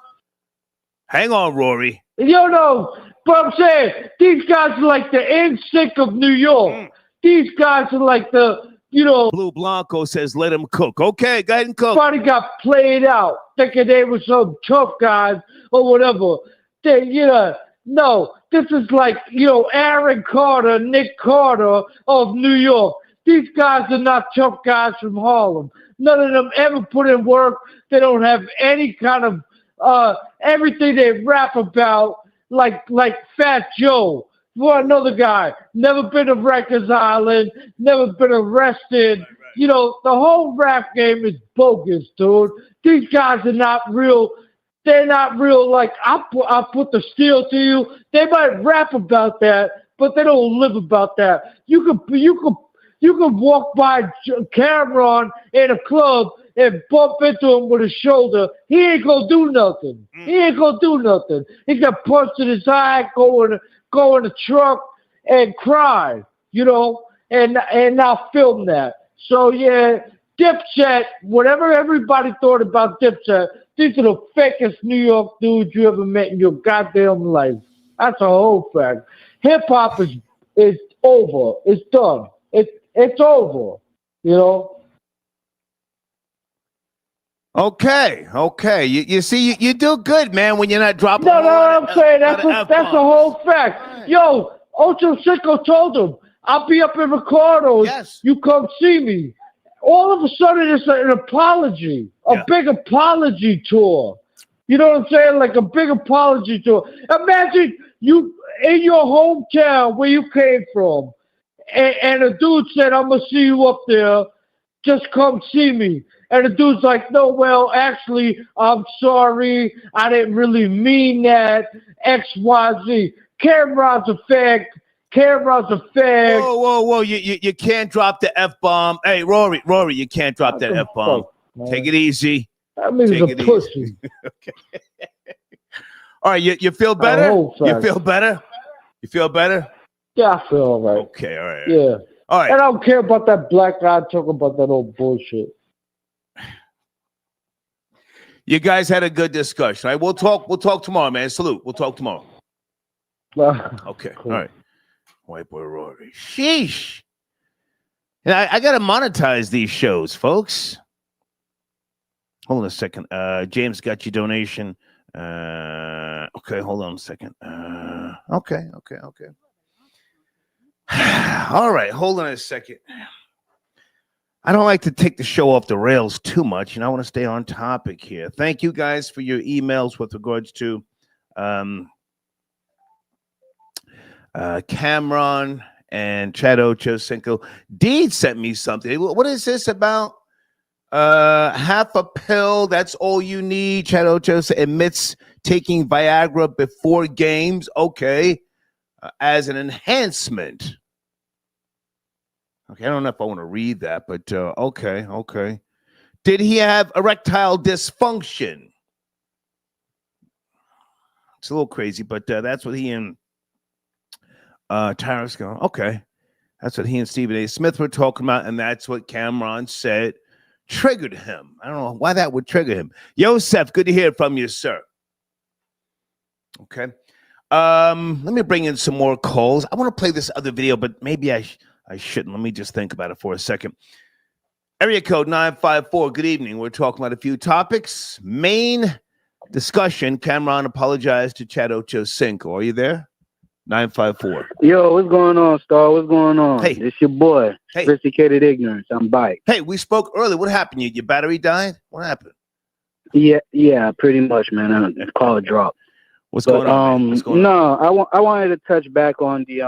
Hang on, Rory. You know, but I'm saying, these guys are like the NSYNC of New York. These guys are like the, you know. Blue Blanco says, let him cook. Okay, go ahead and cook. Everybody got played out, thinking they were some tough guys or whatever. They, you know, no, this is like, you know, Aaron Carter, Nick Carter of New York. These guys are not tough guys from Harlem. None of them ever put in work. They don't have any kind of everything they rap about, like Fat Joe. For another guy, never been to Rikers Island, never been arrested. Right. You know, the whole rap game is bogus, dude. These guys are not real. They're not real. Like, I'll put the steel to you. They might rap about that, but they don't live about that. You could walk by Cameron in a club and bump into him with his shoulder. He ain't gonna do nothing. He ain't gonna do nothing. He got punched in his eye, go in the truck and cry, you know, and now film that. So yeah, Dipset, whatever everybody thought about Dipset, these are the fakest New York dudes you ever met in your goddamn life. That's a whole fact. Hip hop is over. It's done. It's over. You know. Okay. You see, you do good, man, when you're not dropping. No, I'm saying that's the whole fact. Right. Yo, Ochocinco told him, I'll be up in Ricardo's. Yes. You come see me. All of a sudden, it's an apology, a big apology tour. You know what I'm saying? Like a big apology tour. Imagine you in your hometown where you came from, and a dude said, I'm going to see you up there. Just come see me. And the dude's like, no, well, actually, I'm sorry. I didn't really mean that. X, Y, Z. Cameron's a fag. Whoa. You can't drop the F-bomb. Hey, Rory, you can't drop that F-bomb. Take it easy. That means a pussy. Okay. All right, you feel better? You feel better? You feel better? Yeah, I feel all right. Okay, all right. Yeah. All right. And I don't care about that black guy talking about that old bullshit. You guys had a good discussion. All right, we'll talk tomorrow, man. Salute. We'll talk tomorrow. Okay. Cool. All right. White boy Rory. Sheesh. And I got to monetize these shows, folks. Hold on a second. James got your donation. Okay, hold on a second. Okay. All right, hold on a second. I don't like to take the show off the rails too much, and I want to stay on topic here. Thank you guys for your emails with regards to Cameron and Chad Ochocinco. Deed sent me something. What is this about? Half a pill, that's all you need. Chad Ochocinco admits taking Viagra before games. Okay. As an enhancement. Okay, I don't know if I want to read that, but okay. Did he have erectile dysfunction? It's a little crazy, but that's what he and Tyrus go. Okay, that's what he and Stephen A. Smith were talking about, and that's what Cameron said triggered him. I don't know why that would trigger him. Yosef, good to hear from you, sir. Okay. Let me bring in some more calls. I want to play this other video, but maybe I shouldn't. Let me just think about it for a second. Area code 954. Good evening. We're talking about a few topics. Main discussion. Cameron apologized to Chad Ochocinco. Are you there? 954. Yo, what's going on, Star? What's going on? Hey. It's your boy, Hey. Sophisticated Ignorance. I'm back. Hey, we spoke earlier. What happened? Your battery died? What happened? Yeah, pretty much, man. It's called a drop. What's going on, man? What's going on? I wanted to touch back on the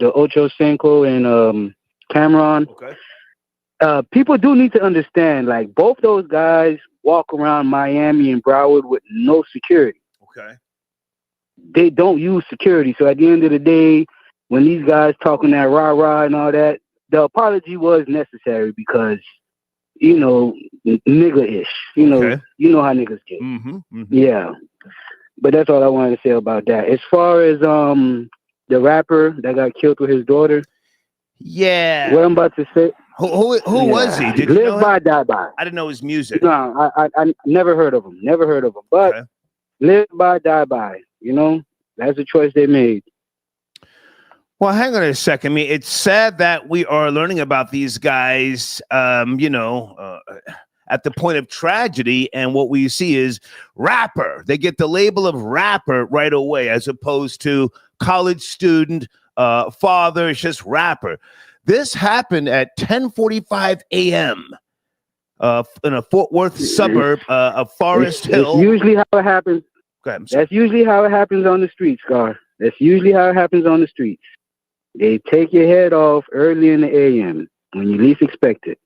Ochocinco and Cameron. Okay. People do need to understand, like, both those guys walk around Miami and Broward with no security. Okay. They don't use security. So at the end of the day, when these guys talking that rah-rah and all that, the apology was necessary because, you know, nigga-ish. You know how niggas get. Yeah. But that's all I wanted to say about that. As far as the rapper that got killed with his daughter. Yeah. What I'm about to say. Who was he? Did Live you know by, him? die by. I didn't know his music. No, I never heard of him. But live by, die by. You know, that's a choice they made. Well, hang on a second. I mean, it's sad that we are learning about these guys, at the point of tragedy, and what we see is rapper. They get the label of rapper right away, as opposed to college student, father. It's just rapper. This happened at 10:45 a.m. In a Fort Worth suburb of Forest Hill. It's usually how it happens. Go ahead, that's usually how it happens on the streets, Scar. That's usually how it happens on the streets. They take your head off early in the AM when you least expect it.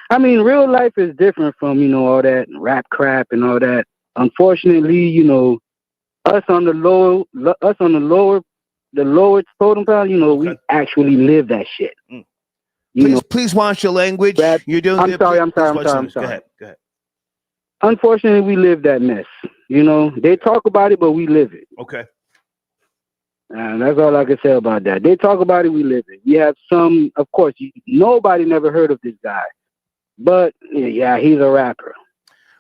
I mean, real life is different from, all that rap crap and all that. Unfortunately, us on the lower totem pile, we actually live that shit. Please watch your language. You're doing I'm good. sorry. Go ahead. Unfortunately, we live that mess. They talk about it, but we live it. Okay. That's all I can say about that. They talk about it, we live it. We have some, of course, nobody never heard of this guy. But, yeah, he's a rapper.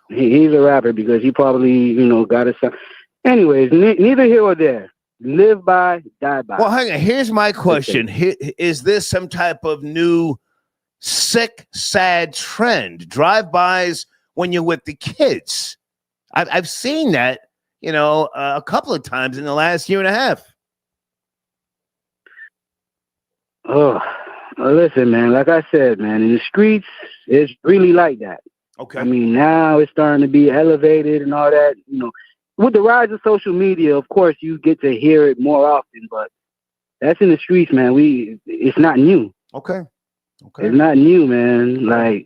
He's a rapper because he probably, got a son. Anyways, neither here or there. Live by, die by. Well, hang on. Here's my question. Is this some type of new sick, sad trend? Drive-bys when you're with the kids. I've seen that, a couple of times in the last year and a half. Oh, listen, man. Like I said, man, in the streets, it's really like that. Okay. I mean, now it's starting to be elevated and all that. With the rise of social media, of course, you get to hear it more often. But that's in the streets, man. It's not new. Okay. It's not new, man. Like,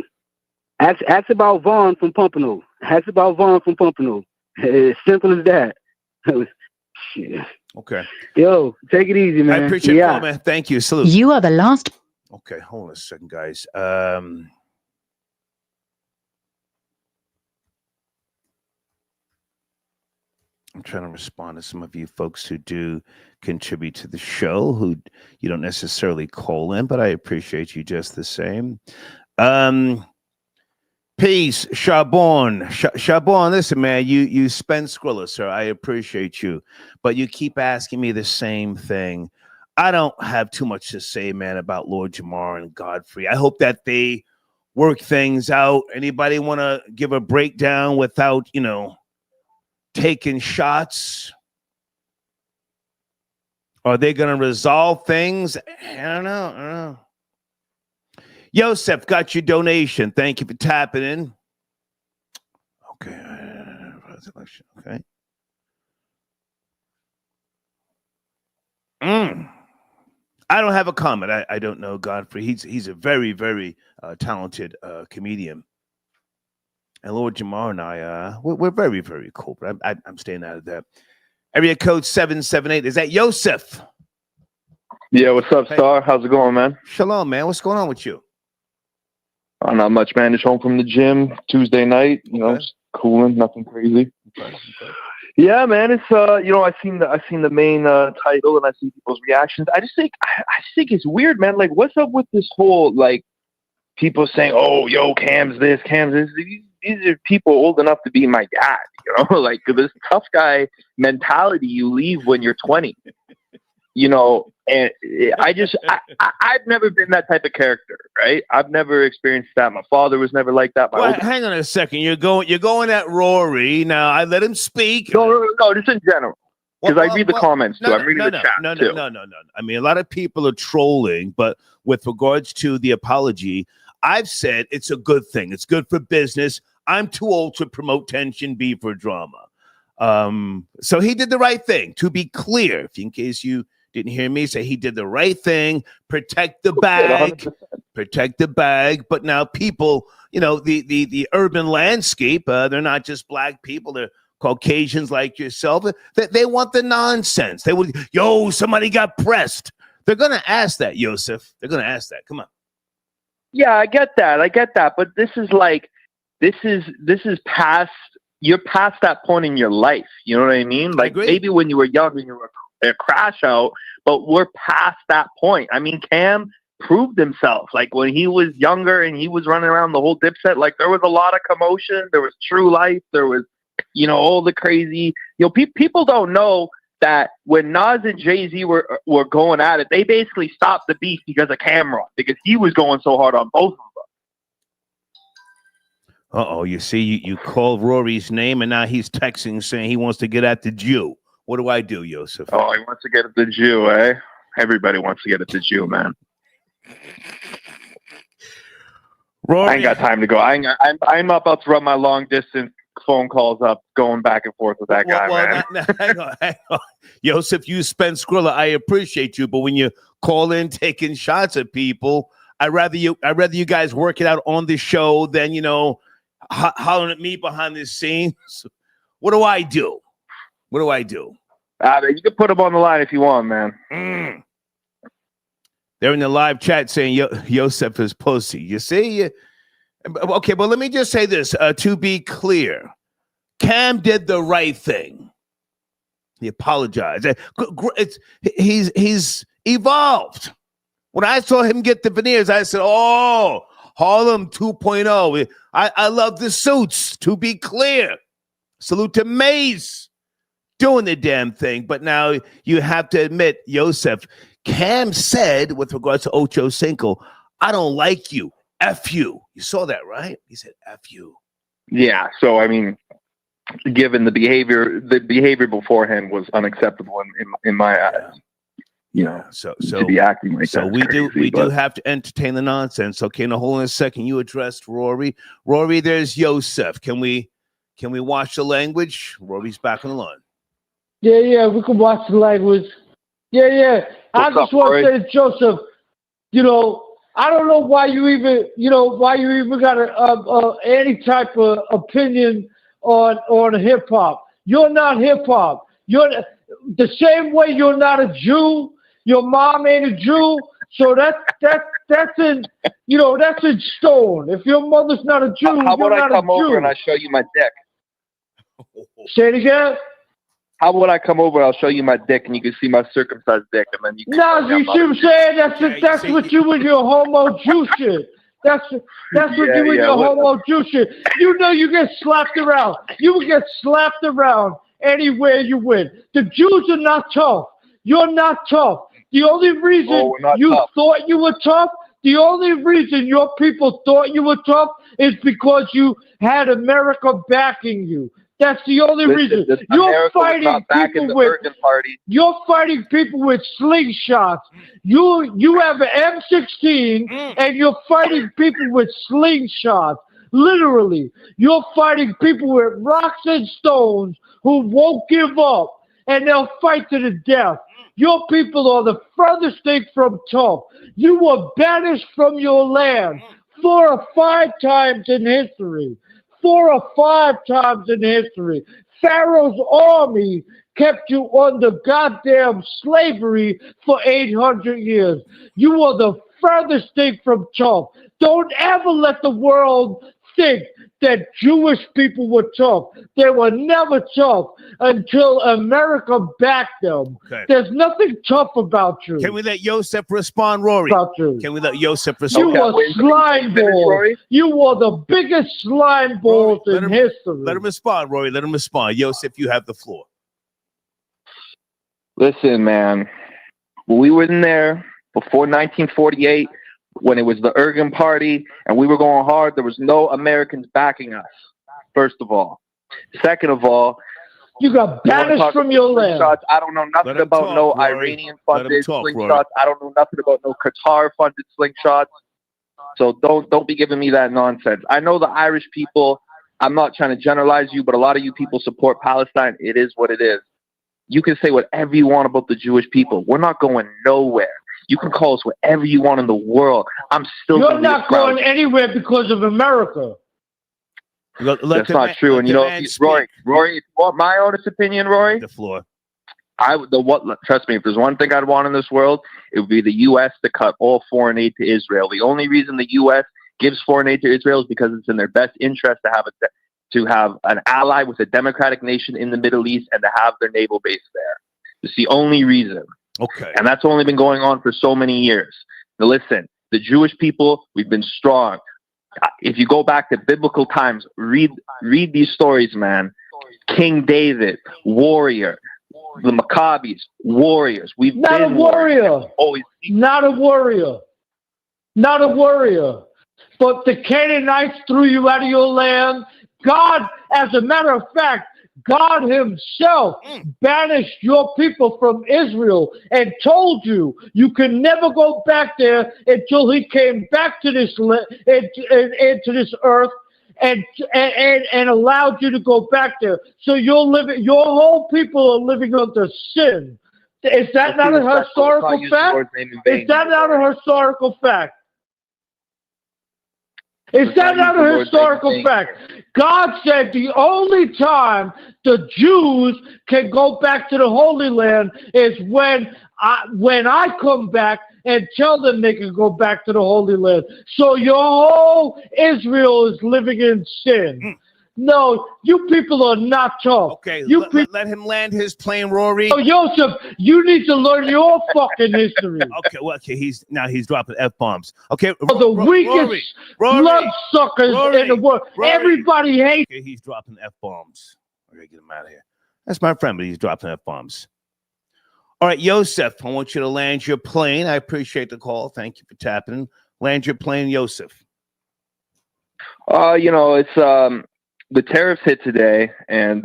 ask about Vaughn from Pompano. Ask about Vaughn from Pompano. As simple as that. Shit. Okay. Yo, take it easy, man. I appreciate it, man. Thank you. Salute. You are the last. Okay, hold on a second, guys. I'm trying to respond to some of you folks who do contribute to the show, who you don't necessarily call in, but I appreciate you just the same. Peace, Chabon. Chabon, listen, man, you spend Skrilla, sir. I appreciate you, but you keep asking me the same thing. I don't have too much to say, man, about Lord Jamar and Godfrey. I hope that they work things out. Anybody want to give a breakdown without, taking shots? Are they going to resolve things? I don't know. Yosef got your donation. Thank you for tapping in. Okay. Okay. I don't have a comment. I don't know Godfrey. He's a very, very talented comedian. And Lord Jamar and I, we're very, very cool. But I'm staying out of that. Area code 778. Is that Yosef? Yeah, what's up, Star? How's it going, man? Shalom, man. What's going on with you? Oh, not much, man. Just home from the gym Tuesday night. Just cooling, nothing crazy. Okay. Yeah, man. It's I seen the main title and I see people's reactions. I just think it's weird, man. Like, what's up with this whole people saying, "Oh, yo, Cam's this, Cam's this." These are people old enough to be my dad, like this tough guy mentality you leave when you're 20. And I've never been that type of character, right? I've never experienced that. My father was never like that. Hang on a second. You're going at Rory. Now, I let him speak. No, just in general. Because I read the comments too. I'm reading the chat too. No. I mean, a lot of people are trolling, but with regards to the apology, I've said it's a good thing. It's good for business. I'm too old to promote tension, beef, or drama. So he did the right thing. To be clear, if in case you didn't hear me say, he did the right thing. Protect the bag. 100%. Protect the bag. But now people, the urban landscape, they're not just black people. They're Caucasians like yourself. They want the nonsense. They would, somebody got pressed. They're going to ask that, Yosef. They're going to ask that. Come on. Yeah, I get that. But this is past, you're past that point in your life. You know what I mean? Like maybe when you were young and you were a crash out, but we're past that point. I mean, Cam proved himself. Like when he was younger and he was running around the whole Dipset, like there was a lot of commotion. There was True Life. There was, all the crazy, people don't know that when Nas and Jay-Z were going at it, they basically stopped the beef because of Cameron, because he was going so hard on both of them. Uh-oh, you see, you called Rory's name, and now he's texting saying he wants to get at the Jew. What do I do, Yosef? Oh, he wants to get at the Jew, eh? Everybody wants to get at the Jew, man. Rory, I ain't got time to go. I'm about to run my long distance phone calls up, going back and forth with that guy, man. Hang on. Yosef, you spend Skrilla. I appreciate you, but when you call in taking shots at people, I'd rather you guys work it out on the show than hollering at me behind the scenes. What do I do? You can put him on the line if you want, man. They're in the live chat saying Yosef is pussy. You see? Okay, but let me just say this. To be clear, Cam did the right thing. He apologized. He's evolved. When I saw him get the veneers, I said, oh, Harlem 2.0. I love the suits, to be clear. Salute to Maze doing the damn thing. But now you have to admit, Yosef, Cam said with regards to Ochocinco, I don't like you. F you. You saw that, right? He said F you. Yeah. So, I mean, given the behavior beforehand was unacceptable in my eyes. So to be acting like so that. We do have to entertain the nonsense. Okay, now hold on a second. You addressed Rory. Rory, there's Yosef. Can we watch the language? Rory's back on the line. Yeah, we can watch the language. Yeah. I just want to say, Joseph, I don't know why you even got any type of opinion on hip hop. You're not hip hop. You're the same way you're not a Jew. Your mom ain't a Jew, so that's in stone. If your mother's not a Jew, how about I come over and I show you my dick? Say it again. How about I come over? I'll show you my dick, and you can see my circumcised dick, and then you can. No, you see what I'm saying? That's what you and your homo Jew shit. That's what you and your homo Jew shit. You get slapped around. You will get slapped around anywhere you went. The Jews are not tough. You're not tough. The only reason thought you were tough, the only reason your people thought you were tough is because you had America backing you. That's the only reason. You're fighting people with slingshots. You have an M16 and you're fighting people with slingshots. Literally, you're fighting people with rocks and stones who won't give up, and they'll fight to the death. Your people are the furthest thing from tough. You were banished from your land 4 or 5 times in history. 4 or 5 times in history. Pharaoh's army kept you under goddamn slavery for 800 years. You are the furthest thing from tough. Don't ever let the world think that Jewish people were tough. They were never tough until America backed them. Okay. There's nothing tough about you. Can we let Yosef respond, Rory? Can we let Yosef respond? You are slime balls. You are the biggest slime balls in history. Let him respond, Rory. Let him respond. Yosef, you have the floor. Listen, man. When we were in there before 1948, when it was the Ergen Party and we were going hard, there was no Americans backing us, first of all. Second of all, You got banished from your land. I don't know nothing about no Iranian-funded slingshots. I don't know nothing about no Qatar-funded slingshots. So don't be giving me that nonsense. I know the Irish people. I'm not trying to generalize you, but a lot of you people support Palestine. It is what it is. You can say whatever you want about the Jewish people. We're not going nowhere. You can call us whatever you want in the world. I'm still. You're not going anywhere because of America. That's not true. And you know, Rory, if you want my honest opinion, Rory, the floor. Trust me, if there's one thing I'd want in this world, it would be the U.S. to cut all foreign aid to Israel. The only reason the U.S. gives foreign aid to Israel is because it's in their best interest to have an ally with a democratic nation in the Middle East and to have their naval base there. It's the only reason. Okay. And that's only been going on for so many years. Now listen, the Jewish people, we've been strong. If you go back to biblical times, read these stories, man. King David, warrior. The Maccabees, warriors. We've not been a warrior. Always. Not a warrior. Not a warrior. But the Canaanites threw you out of your land. God, as a matter of fact, God himself banished your people from Israel and told you you can never go back there until he came back to this into this earth and allowed you to go back there. So your whole people are living under sin. Is that not a historical fact? Is that not a historical fact? Is that not a historical fact? God said the only time the Jews can go back to the Holy Land is when I come back and tell them they can go back to the Holy Land. So your whole Israel is living in sin. No, you people are not tough. Okay, let him land his plane, Rory. Oh, Joseph, you need to learn your fucking history. Okay, well, okay, he's dropping F-bombs. Okay, the weakest bloodsuckers in the world. Everybody hates. Okay, he's dropping F-bombs. We're gonna get him out of here. That's my friend, but he's dropping F-bombs. All right, Yosef, I want you to land your plane. I appreciate the call. Thank you for tapping. Land your plane, Yosef. You know, it's the tariffs hit today, and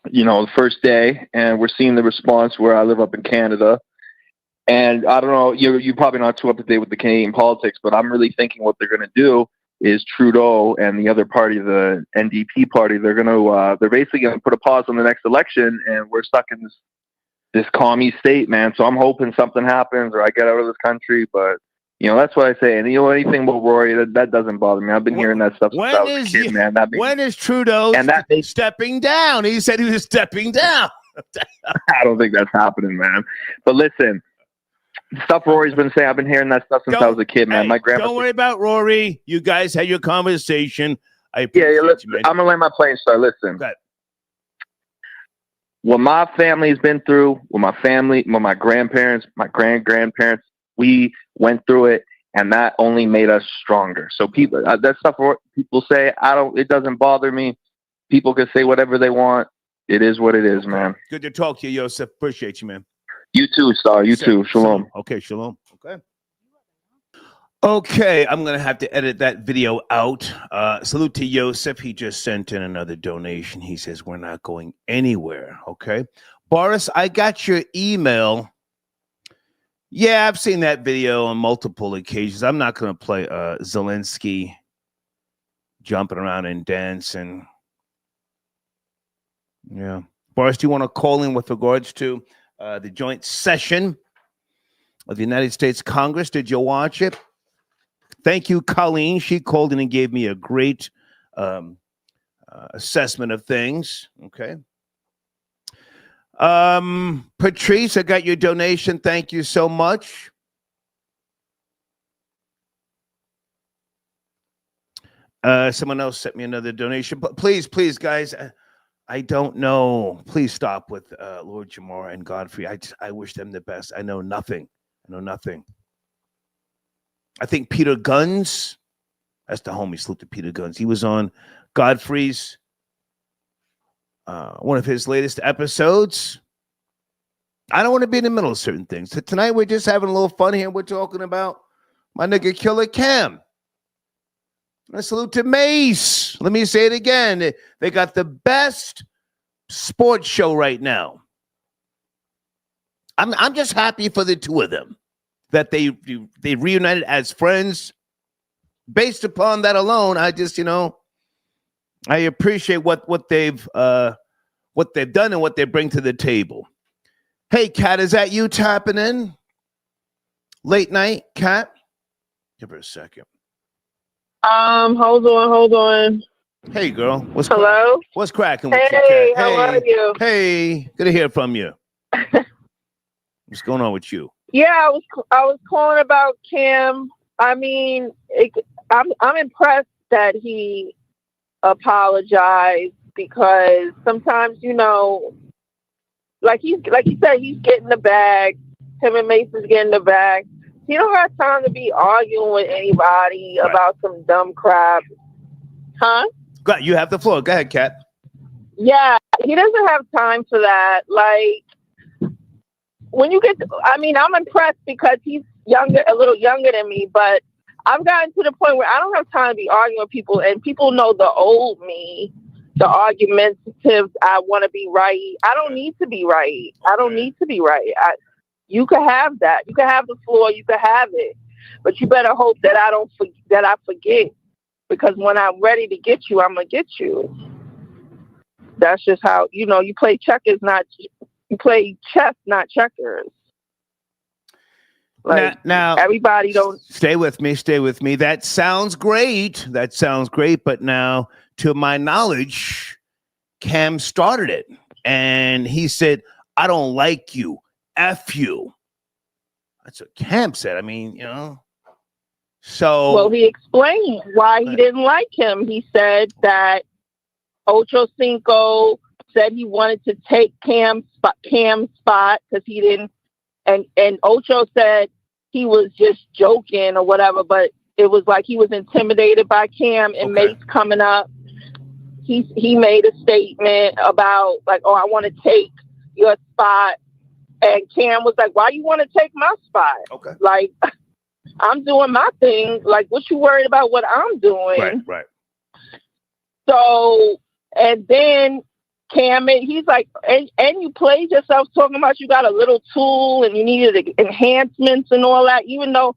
you know, the first day, and we're seeing the response where I live up in Canada. And I don't know, you're probably not too up to date with the Canadian politics, but I'm really thinking what they're going to do is Trudeau and the other party, the NDP party, they're basically going to put a pause on the next election, and we're stuck in this commie state, man. So I'm hoping something happens or I get out of this country, but you know, that's what I say. And you know, anything about Rory, that doesn't bother me. I've been hearing that stuff since I was a kid, man. When is Trudeau stepping down? He said he was stepping down. I don't think that's happening, man. But listen, the stuff Rory's been saying, I've been hearing that stuff since I was a kid, man. My grandma. Don't worry about Rory. You guys had your conversation. I appreciate you, man. I'm gonna let my plane start. Listen. Go ahead. What my family's been through, with my family, with my grandparents, my grandparents, we went through it, and that only made us stronger. So people, that stuff people say, it doesn't bother me. People can say whatever they want. It is what it is, man. Good to talk to you, Yosef. Appreciate you, man. You too, Star. You too. Shalom. Okay, shalom. Okay, I'm going to have to edit that video out. Salute to Yosef. He just sent in another donation. He says, we're not going anywhere. Okay. Boris, I got your email. Yeah, I've seen that video on multiple occasions. I'm not going to play Zelensky jumping around and dancing. Yeah. Boris, do you want to call in with regards to the joint session of the United States Congress? Did you watch it? Thank you, Colleen. She called in and gave me a great assessment of things. Okay. Patrice, I got your donation. Thank you so much. Someone else sent me another donation. But please, guys, I don't know. Please stop with Lord Jamar and Godfrey. I wish them the best. I know nothing. I think Peter Guns, that's the homie, salute to Peter Guns. He was on Godfrey's one of his latest episodes. I don't want to be in the middle of certain things. So tonight we're just having a little fun here. We're talking about my nigga Killa Cam. I salute to Mace. Let me say it again. They got the best sports show right now. I'm just happy for the two of them that they reunited as friends. Based upon that alone, I just I appreciate what they've done and what they bring to the table. Hey, Kat, is that you tapping in? Late night, Kat? Give her a second. Hold on. Hey, girl. Hello? What's cracking with you, Hey, Kat? how are you? Hey, good to hear from you. What's going on with you? Yeah, I was calling about Cam. I mean, I'm impressed that he apologized because sometimes, like you said, he's getting the bag. Him and Mason's getting the bag. He don't have time to be arguing with anybody about some dumb crap. Huh? Go ahead, you have the floor. Go ahead, Kat. Yeah, he doesn't have time for that. Like, when you I'm impressed because he's a little younger than me, but I've gotten to the point where I don't have time to be arguing with people, and people know the old me, the argumentative, I want to be right. I don't need to be right. I don't need to be right. You can have that. You can have the floor. You can have it, but you better hope that I forget, because when I'm ready to get you, I'm gonna get you. That's just how you play checkers, you play chess, not checkers. Like, now, everybody don't stay with me. That sounds great. But now, to my knowledge, Cam started it, and he said, "I don't like you. F you." That's what Cam said. I mean, So well, he explained why he didn't like him. He said that Ochocinco said he wanted to take Cam's spot because he didn't, and Ocho said he was just joking or whatever, but it was like he was intimidated by Cam and Mace coming up. He made a statement about like, "Oh, I want to take your spot," and Cam was like, "Why you want to take my spot?" Okay, like, I'm doing my thing. Like, what you worried about what I'm doing? Right. So, and then Cam, he's like, and you played yourself talking about you got a little tool and you needed enhancements and all that, even though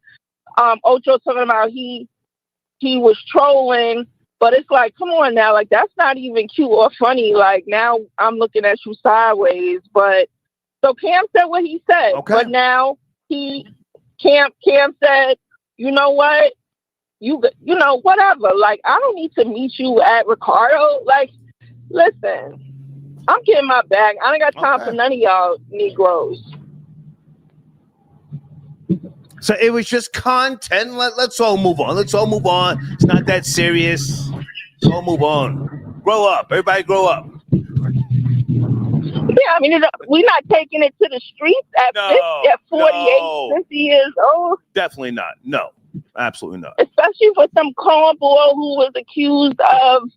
Ocho talking about he was trolling, but it's like, come on now, like, that's not even cute or funny. Like, now I'm looking at you sideways. But so Cam said what he said, but now Cam said, you know what? Whatever. Like, I don't need to meet you at Ricardo. Like, listen, I'm getting my bag. I ain't got time for none of y'all Negroes. So it was just content. Let's all move on. It's not that serious. Let's all move on. Grow up. Everybody grow up. Yeah, I mean, we're not taking it to the streets at 48, 50 years old. Definitely not. No, absolutely not. Especially for some cornball who was accused of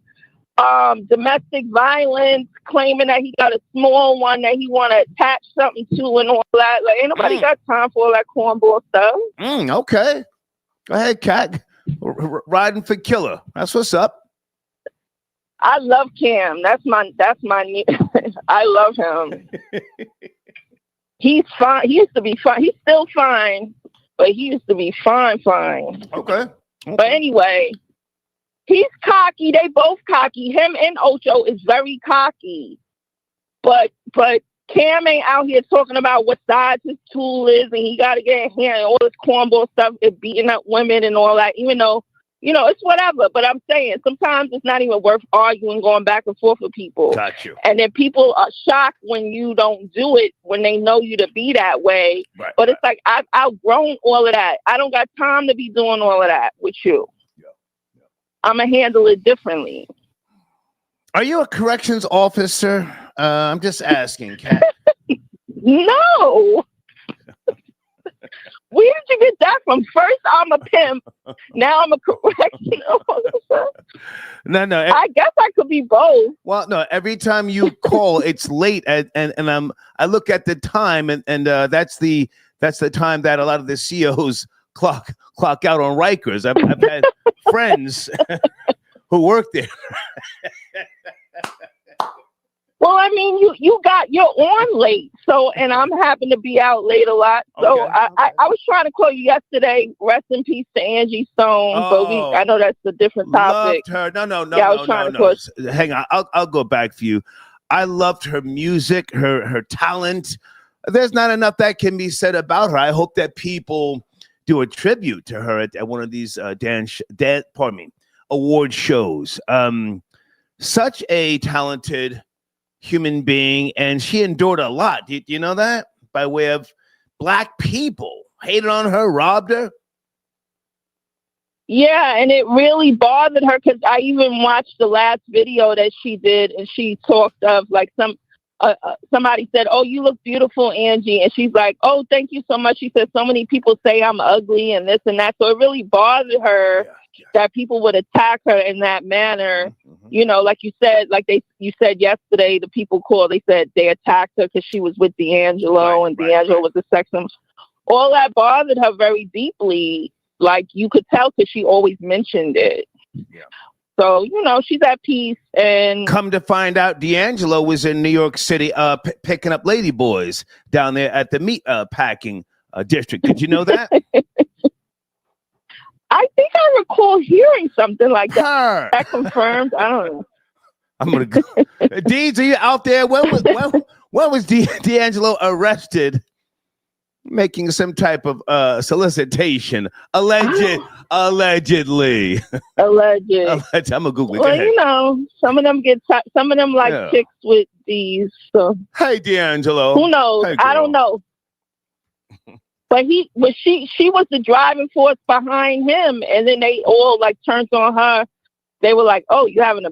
domestic violence, claiming that he got a small one that he want to attach something to and all that. Like, ain't nobody got time for all that cornball stuff. Okay. Go ahead, Kat. Riding for Killa. That's what's up. I love Cam. That's my I love him. He's fine. He used to be fine. He's still fine, but he used to be fine. Okay. But anyway, he's cocky. They both cocky. Him and Ocho is very cocky. But Cam ain't out here talking about what size his tool is, and he got to get in here and all this cornball stuff and beating up women and all that, even though, it's whatever. But I'm saying sometimes it's not even worth arguing, going back and forth with people. Got you. And then people are shocked when you don't do it, when they know you to be that way. Right, but it's like, I've outgrown all of that. I don't got time to be doing all of that with you. I'm going to handle it differently. Are you a corrections officer? I'm just asking, Kat. No. Where did you get that from? First, I'm a pimp. Now I'm a corrections officer. No. I guess I could be both. Well, no. Every time you call, it's late, and I look at the time, and that's the time that a lot of the CEOs clock out on Rikers. I've had friends who work there. Well, I mean, you're on late, so, and I'm happen to be out late a lot. So I was trying to call you yesterday. Rest in peace to Angie Stone, but I know that's a different topic. Loved her. No. Yeah, I was trying to call. Hang on, I'll go back for you. I loved her music, her talent. There's not enough that can be said about her. I hope that people do a tribute to her at one of these award shows. Such a talented human being, and she endured a lot. Do you know that? By way of black people hated on her, robbed her. Yeah, and it really bothered her because I even watched the last video that she did, and she talked of like somebody said, "Oh, you look beautiful, Angie," and she's like, "Oh, thank you so much." She said, "So many people say I'm ugly and this and that," so it really bothered her that people would attack her in that manner. You know, like you said, you said yesterday, the people called. They said they attacked her because she was with D'Angelo, and D'Angelo was a sex symbol. All that bothered her very deeply. Like you could tell because she always mentioned it. Yeah. So, you know, she's at peace. And come to find out, D'Angelo was in New York City picking up lady boys down there at the meat packing district. Did you know that? I think I recall hearing something like that. That confirmed. I don't know. I'm gonna go. Deeds, are you out there? When was D'Angelo arrested? Making some type of solicitation, allegedly. Alleged. I'm gonna Google it. Well, you know, some of them like chicks with these. So hey, D'Angelo. Who knows? Hey, I don't know. But she was the driving force behind him, and then they all like turned on her. They were like, "Oh, you had a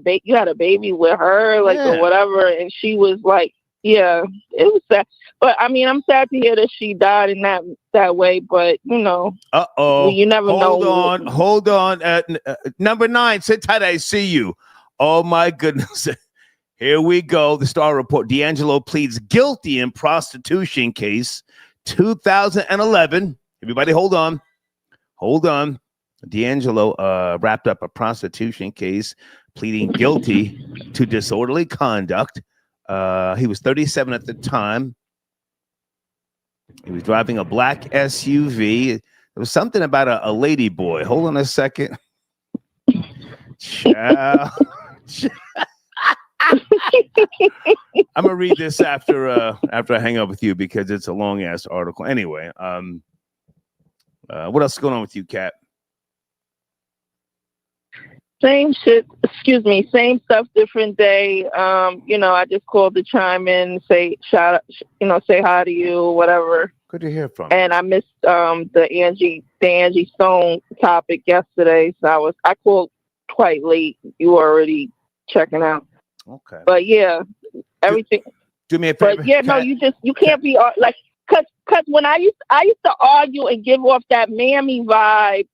baby with her, like or whatever," and she was like. Yeah, it was sad. But I mean, I'm sad to hear that she died in that way. But you know, you never know. Hold on. Number 9, sit tight. I see you. Oh my goodness. Here we go. The Star Report. D'Angelo pleads guilty in prostitution case, 2011. Everybody, hold on. D'Angelo wrapped up a prostitution case, pleading guilty to disorderly conduct. He was 37 at the time. He was driving a black SUV. There was something about a lady boy. Hold on a second. I'm gonna read this after I hang up with you because it's a long ass article. Anyway, what else is going on with you, Kat? Same shit, same stuff, different day. You know, I just called to chime in, say hi to you, whatever. Good to hear from you. And I missed the Angie Stone topic yesterday, so I called quite late. You were already checking out. Okay. But yeah, everything. Do me a favor. But yeah, no, you can't be like, cause when I used to argue and give off that mammy vibe.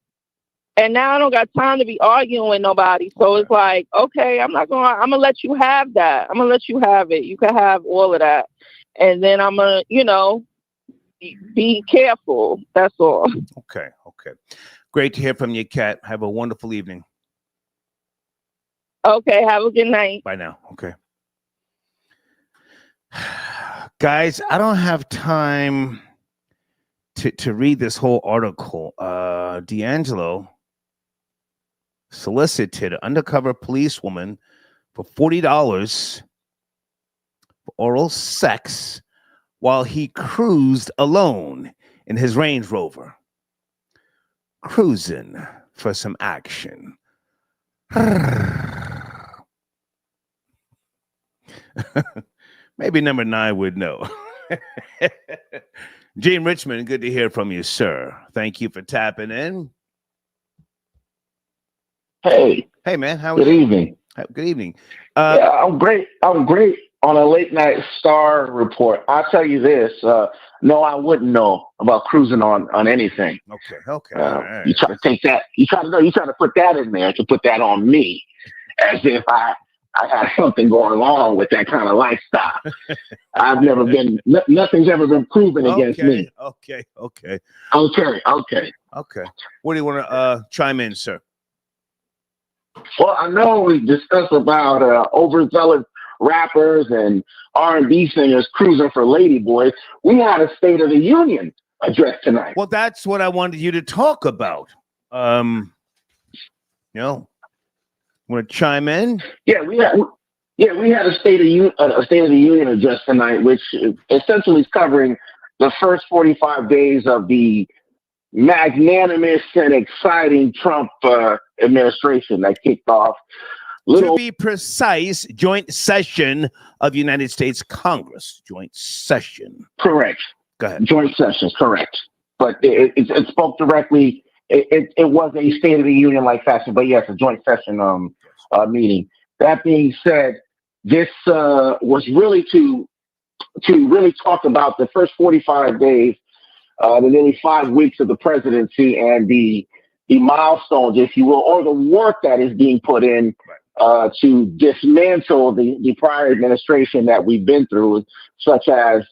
And now I don't got time to be arguing with nobody. So it's like, okay, I'm gonna let you have that. I'm gonna let you have it. You can have all of that. And then I'm gonna, you know, be careful. That's all. Okay. Great to hear from you, Kat. Have a wonderful evening. Okay, have a good night. Bye now. Okay. Guys, I don't have time to read this whole article. D'Angelo solicited undercover policewoman for $40 for oral sex while he cruised alone in his Range Rover. Cruising for some action. Maybe number 9 would know. Gene Richmond, good to hear from you, sir. Thank you for tapping in. Hey, man. How good evening. Good evening. Yeah, I'm great. I'm great on a late night Star Report. I'll tell you this. No, I wouldn't know about cruising on anything. Okay. All right. You try to take that. You try to put that in there to put that on me, as if I had something going on with that kind of lifestyle. I've never been. Nothing's ever been proven against me. Okay. Okay. What do you want to chime in, sir? Well, I know we discussed about overzealous rappers and R&B singers cruising for ladyboys. We had a State of the Union address tonight. Well, that's what I wanted you to talk about. Want to chime in? Yeah, we had a State of the Union address tonight, which essentially is covering the first 45 days of the magnanimous and exciting Trump administration that kicked off. To be precise, joint session of United States Congress. Joint session. Correct. Go ahead. Joint sessions, correct. But it spoke directly. It was a State of the Union like fashion, but yes, a joint session meeting. That being said, this was really to really talk about the first 45 days, the nearly 5 weeks of the presidency and the milestones, if you will, or the work that is being put in to dismantle the prior administration that we've been through, such as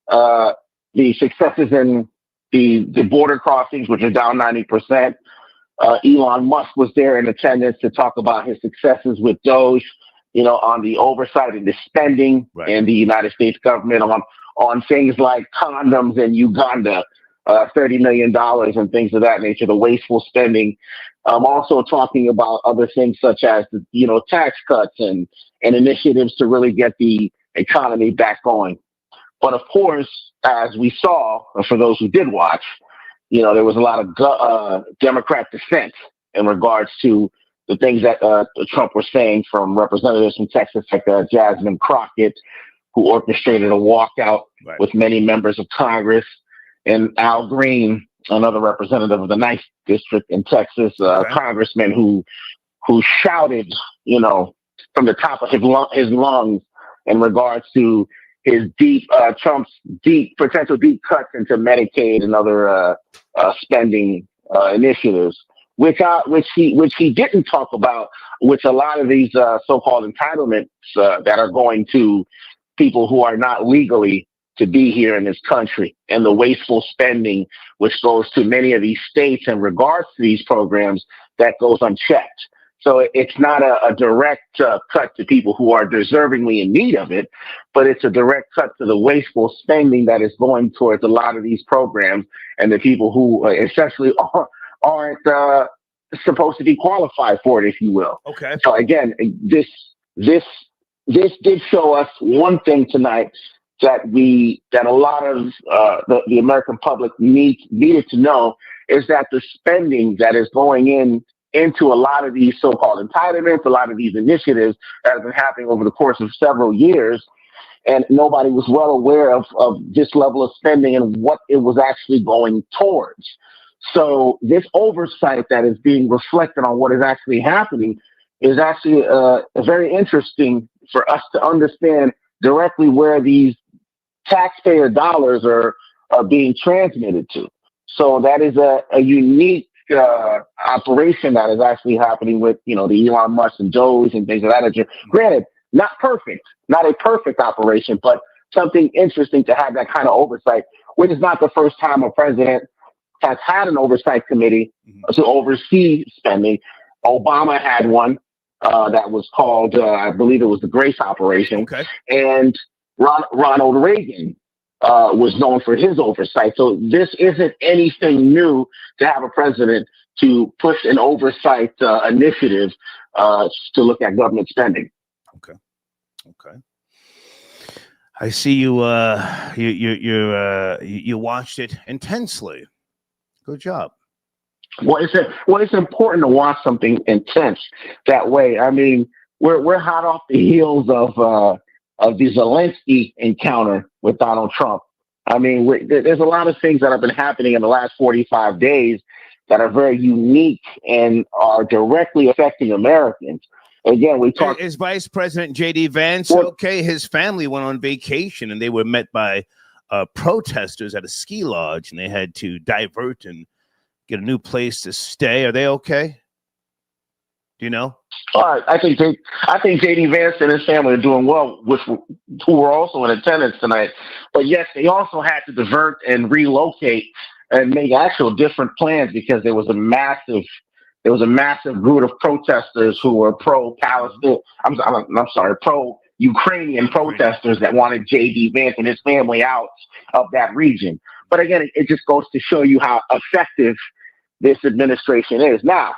the successes in the border crossings, which are down 90%. Elon Musk was there in attendance to talk about his successes with Doge, on the oversight and the spending in the United States government on things like condoms in Uganda, $30 million and things of that nature, the wasteful spending. Also talking about other things such as, tax cuts and initiatives to really get the economy back going. But of course, as we saw, for those who did watch, there was a lot of Democrat dissent in regards to the things that Trump was saying, from representatives from Texas like Jasmine Crockett, who orchestrated a walkout with many members of Congress, and Al Green, another representative of the 9th District in Texas, congressman who shouted, from the top of his lungs in regards to his Trump's potential deep cuts into Medicaid and other spending initiatives, which he didn't talk about, which a lot of these so-called entitlements that are going to people who are not legally to be here in this country, and the wasteful spending which goes to many of these states in regards to these programs that goes unchecked. So it's not a direct cut to people who are deservingly in need of it, but it's a direct cut to the wasteful spending that is going towards a lot of these programs and the people who essentially aren't supposed to be qualified for it, if you will. Okay. So again, this did show us one thing tonight that a lot of the American public needed to know, is that the spending that is going into a lot of these so-called entitlements, a lot of these initiatives that have been happening over the course of several years, and nobody was well aware of this level of spending and what it was actually going towards. So this oversight that is being reflected on what is actually happening is actually very interesting for us to understand directly where these taxpayer dollars are being transmitted to. So that is a unique operation that is actually happening with, the Elon Musk and Doge and things of that nature. Granted, not a perfect operation, but something interesting to have that kind of oversight, which is not the first time a president has had an oversight committee to oversee spending. Obama had one that was called, I believe it was the Grace Operation. Okay. And Ronald Reagan was known for his oversight. So this isn't anything new to have a president to push an oversight initiative to look at government spending. Okay. I see you watched it intensely. Good job. Well, it's important to watch something intense that way. I mean, we're hot off the heels of the Zelensky encounter with Donald Trump. I mean, there's a lot of things that have been happening in the last 45 days that are very unique and are directly affecting Americans. Again, we talked. Is Vice President J.D. Vance okay? His family went on vacation and they were met by protesters at a ski lodge, and they had to divert and get a new place to stay. Are they okay? Do you know? I think J.D. Vance and his family are doing well, who were also in attendance tonight. But yes, they also had to divert and relocate and make actual different plans because there was a massive group of protesters who were pro-Palestine. I'm sorry, pro Ukrainian protesters that wanted J.D. Vance and his family out of that region. But again, it just goes to show you how effective this administration is. Now,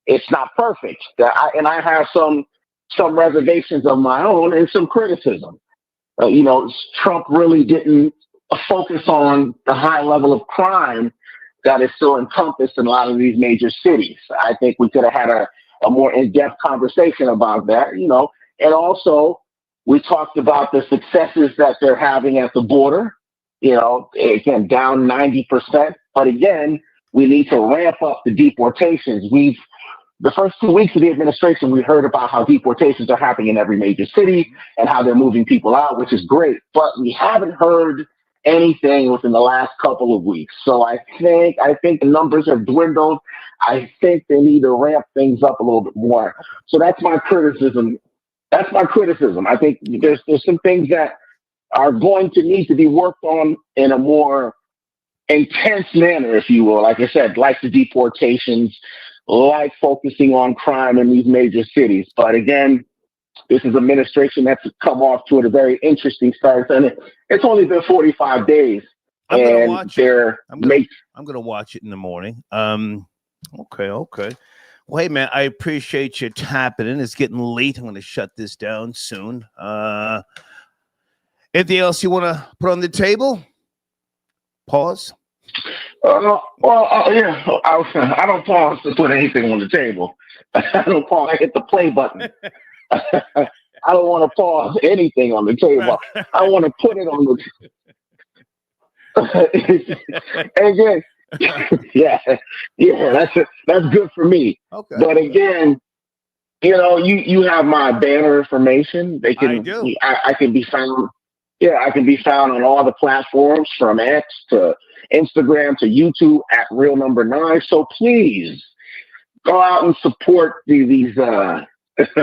it's not perfect, and I have some reservations of my own and some criticism. Trump really didn't focus on the high level of crime that is still encompassed in a lot of these major cities. I think we could have had a more in-depth conversation about that, and also we talked about the successes that they're having at the border, again, down 90%. But again, we need to ramp up the deportations. The first 2 weeks of the administration, we heard about how deportations are happening in every major city and how they're moving people out, which is great. But we haven't heard anything within the last couple of weeks. So I think the numbers have dwindled. I think they need to ramp things up a little bit more. So that's my criticism. I think there's some things that are going to need to be worked on in a more intense manner, if you will. Like I said, like the deportations, like focusing on crime in these major cities. But again, this is administration that's come off to a very interesting start, and it's only been 45 days. I'm going to watch it. I'm going to watch it in the morning. Okay. Well, hey, man, I appreciate you tapping in. It's getting late. I'm going to shut this down soon. Anything else you want to put on the table? Pause. Yeah. I don't pause to put anything on the table. I don't pause. I hit the play button. I don't want to pause anything on the table. I want to put it on the. Again, that's good for me. Okay. But again, you have my banner information. I can be found. Yeah, I can be found on all the platforms from X to Instagram to YouTube at Real Number 9. So please go out and support these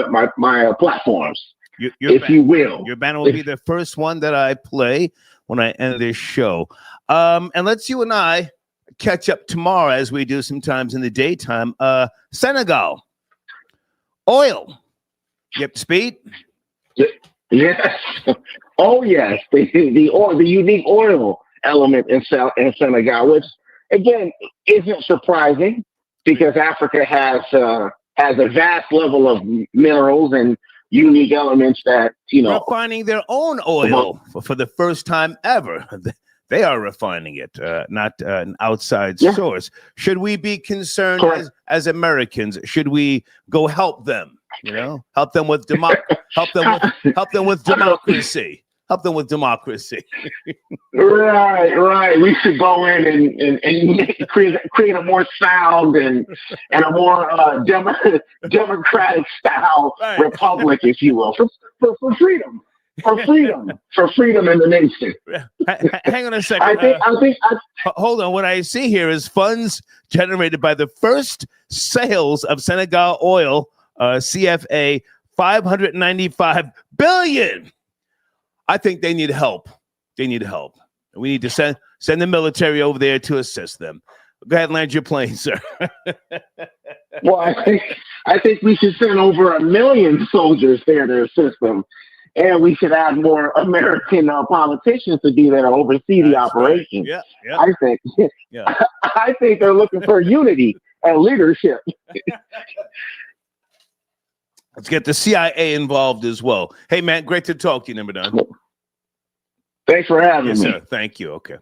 my platforms, if you will. Your banner will be the first one that I play when I end this show. And let's you and I catch up tomorrow as we do sometimes in the daytime. Senegal oil. You up to speed? Yes. Oh yes, the unique oil element in Senegal, which again isn't surprising because Africa has a vast level of minerals and unique elements that refining their own oil for the first time ever. They are refining it, not an outside source. Should we be concerned as Americans? Should we go help them? Help them with help them with democracy. Help them with democracy. Right. We should go in and create a more sound and a more democratic style republic, if you will, for freedom. For freedom in the nation. Hang on a second. Hold on. What I see here is funds generated by the first sales of Senegal oil, CFA, $595 billion. I think they need help. We need to send the military over there to assist them. Go ahead and land your plane, sir. Well, I think we should send over 1 million soldiers there to assist them. And we should add more American politicians to be there to oversee the operation. Right. Yeah. I think they're looking for unity and leadership. Let's get the CIA involved as well. Hey, man, great to talk to you, Number 9. Thanks for having me. Sir. Thank you. Okay.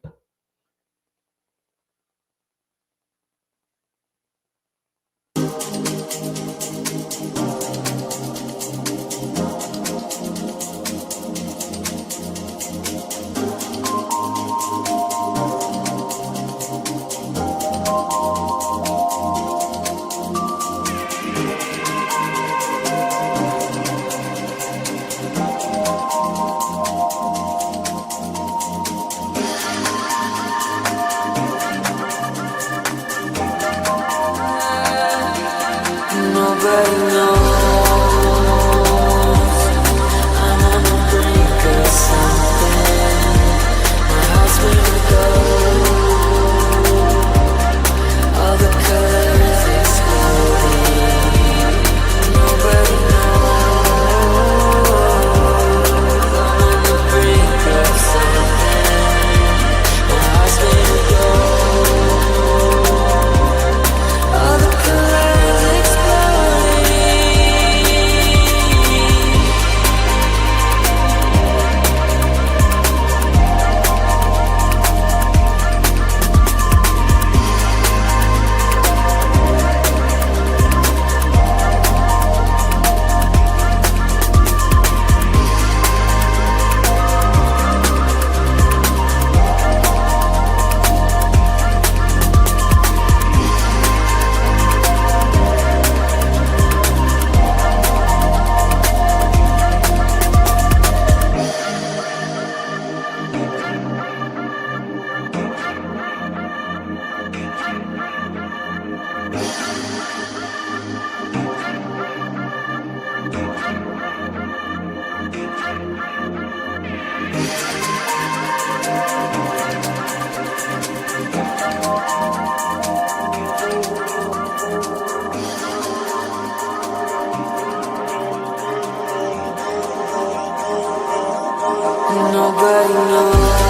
Ooh.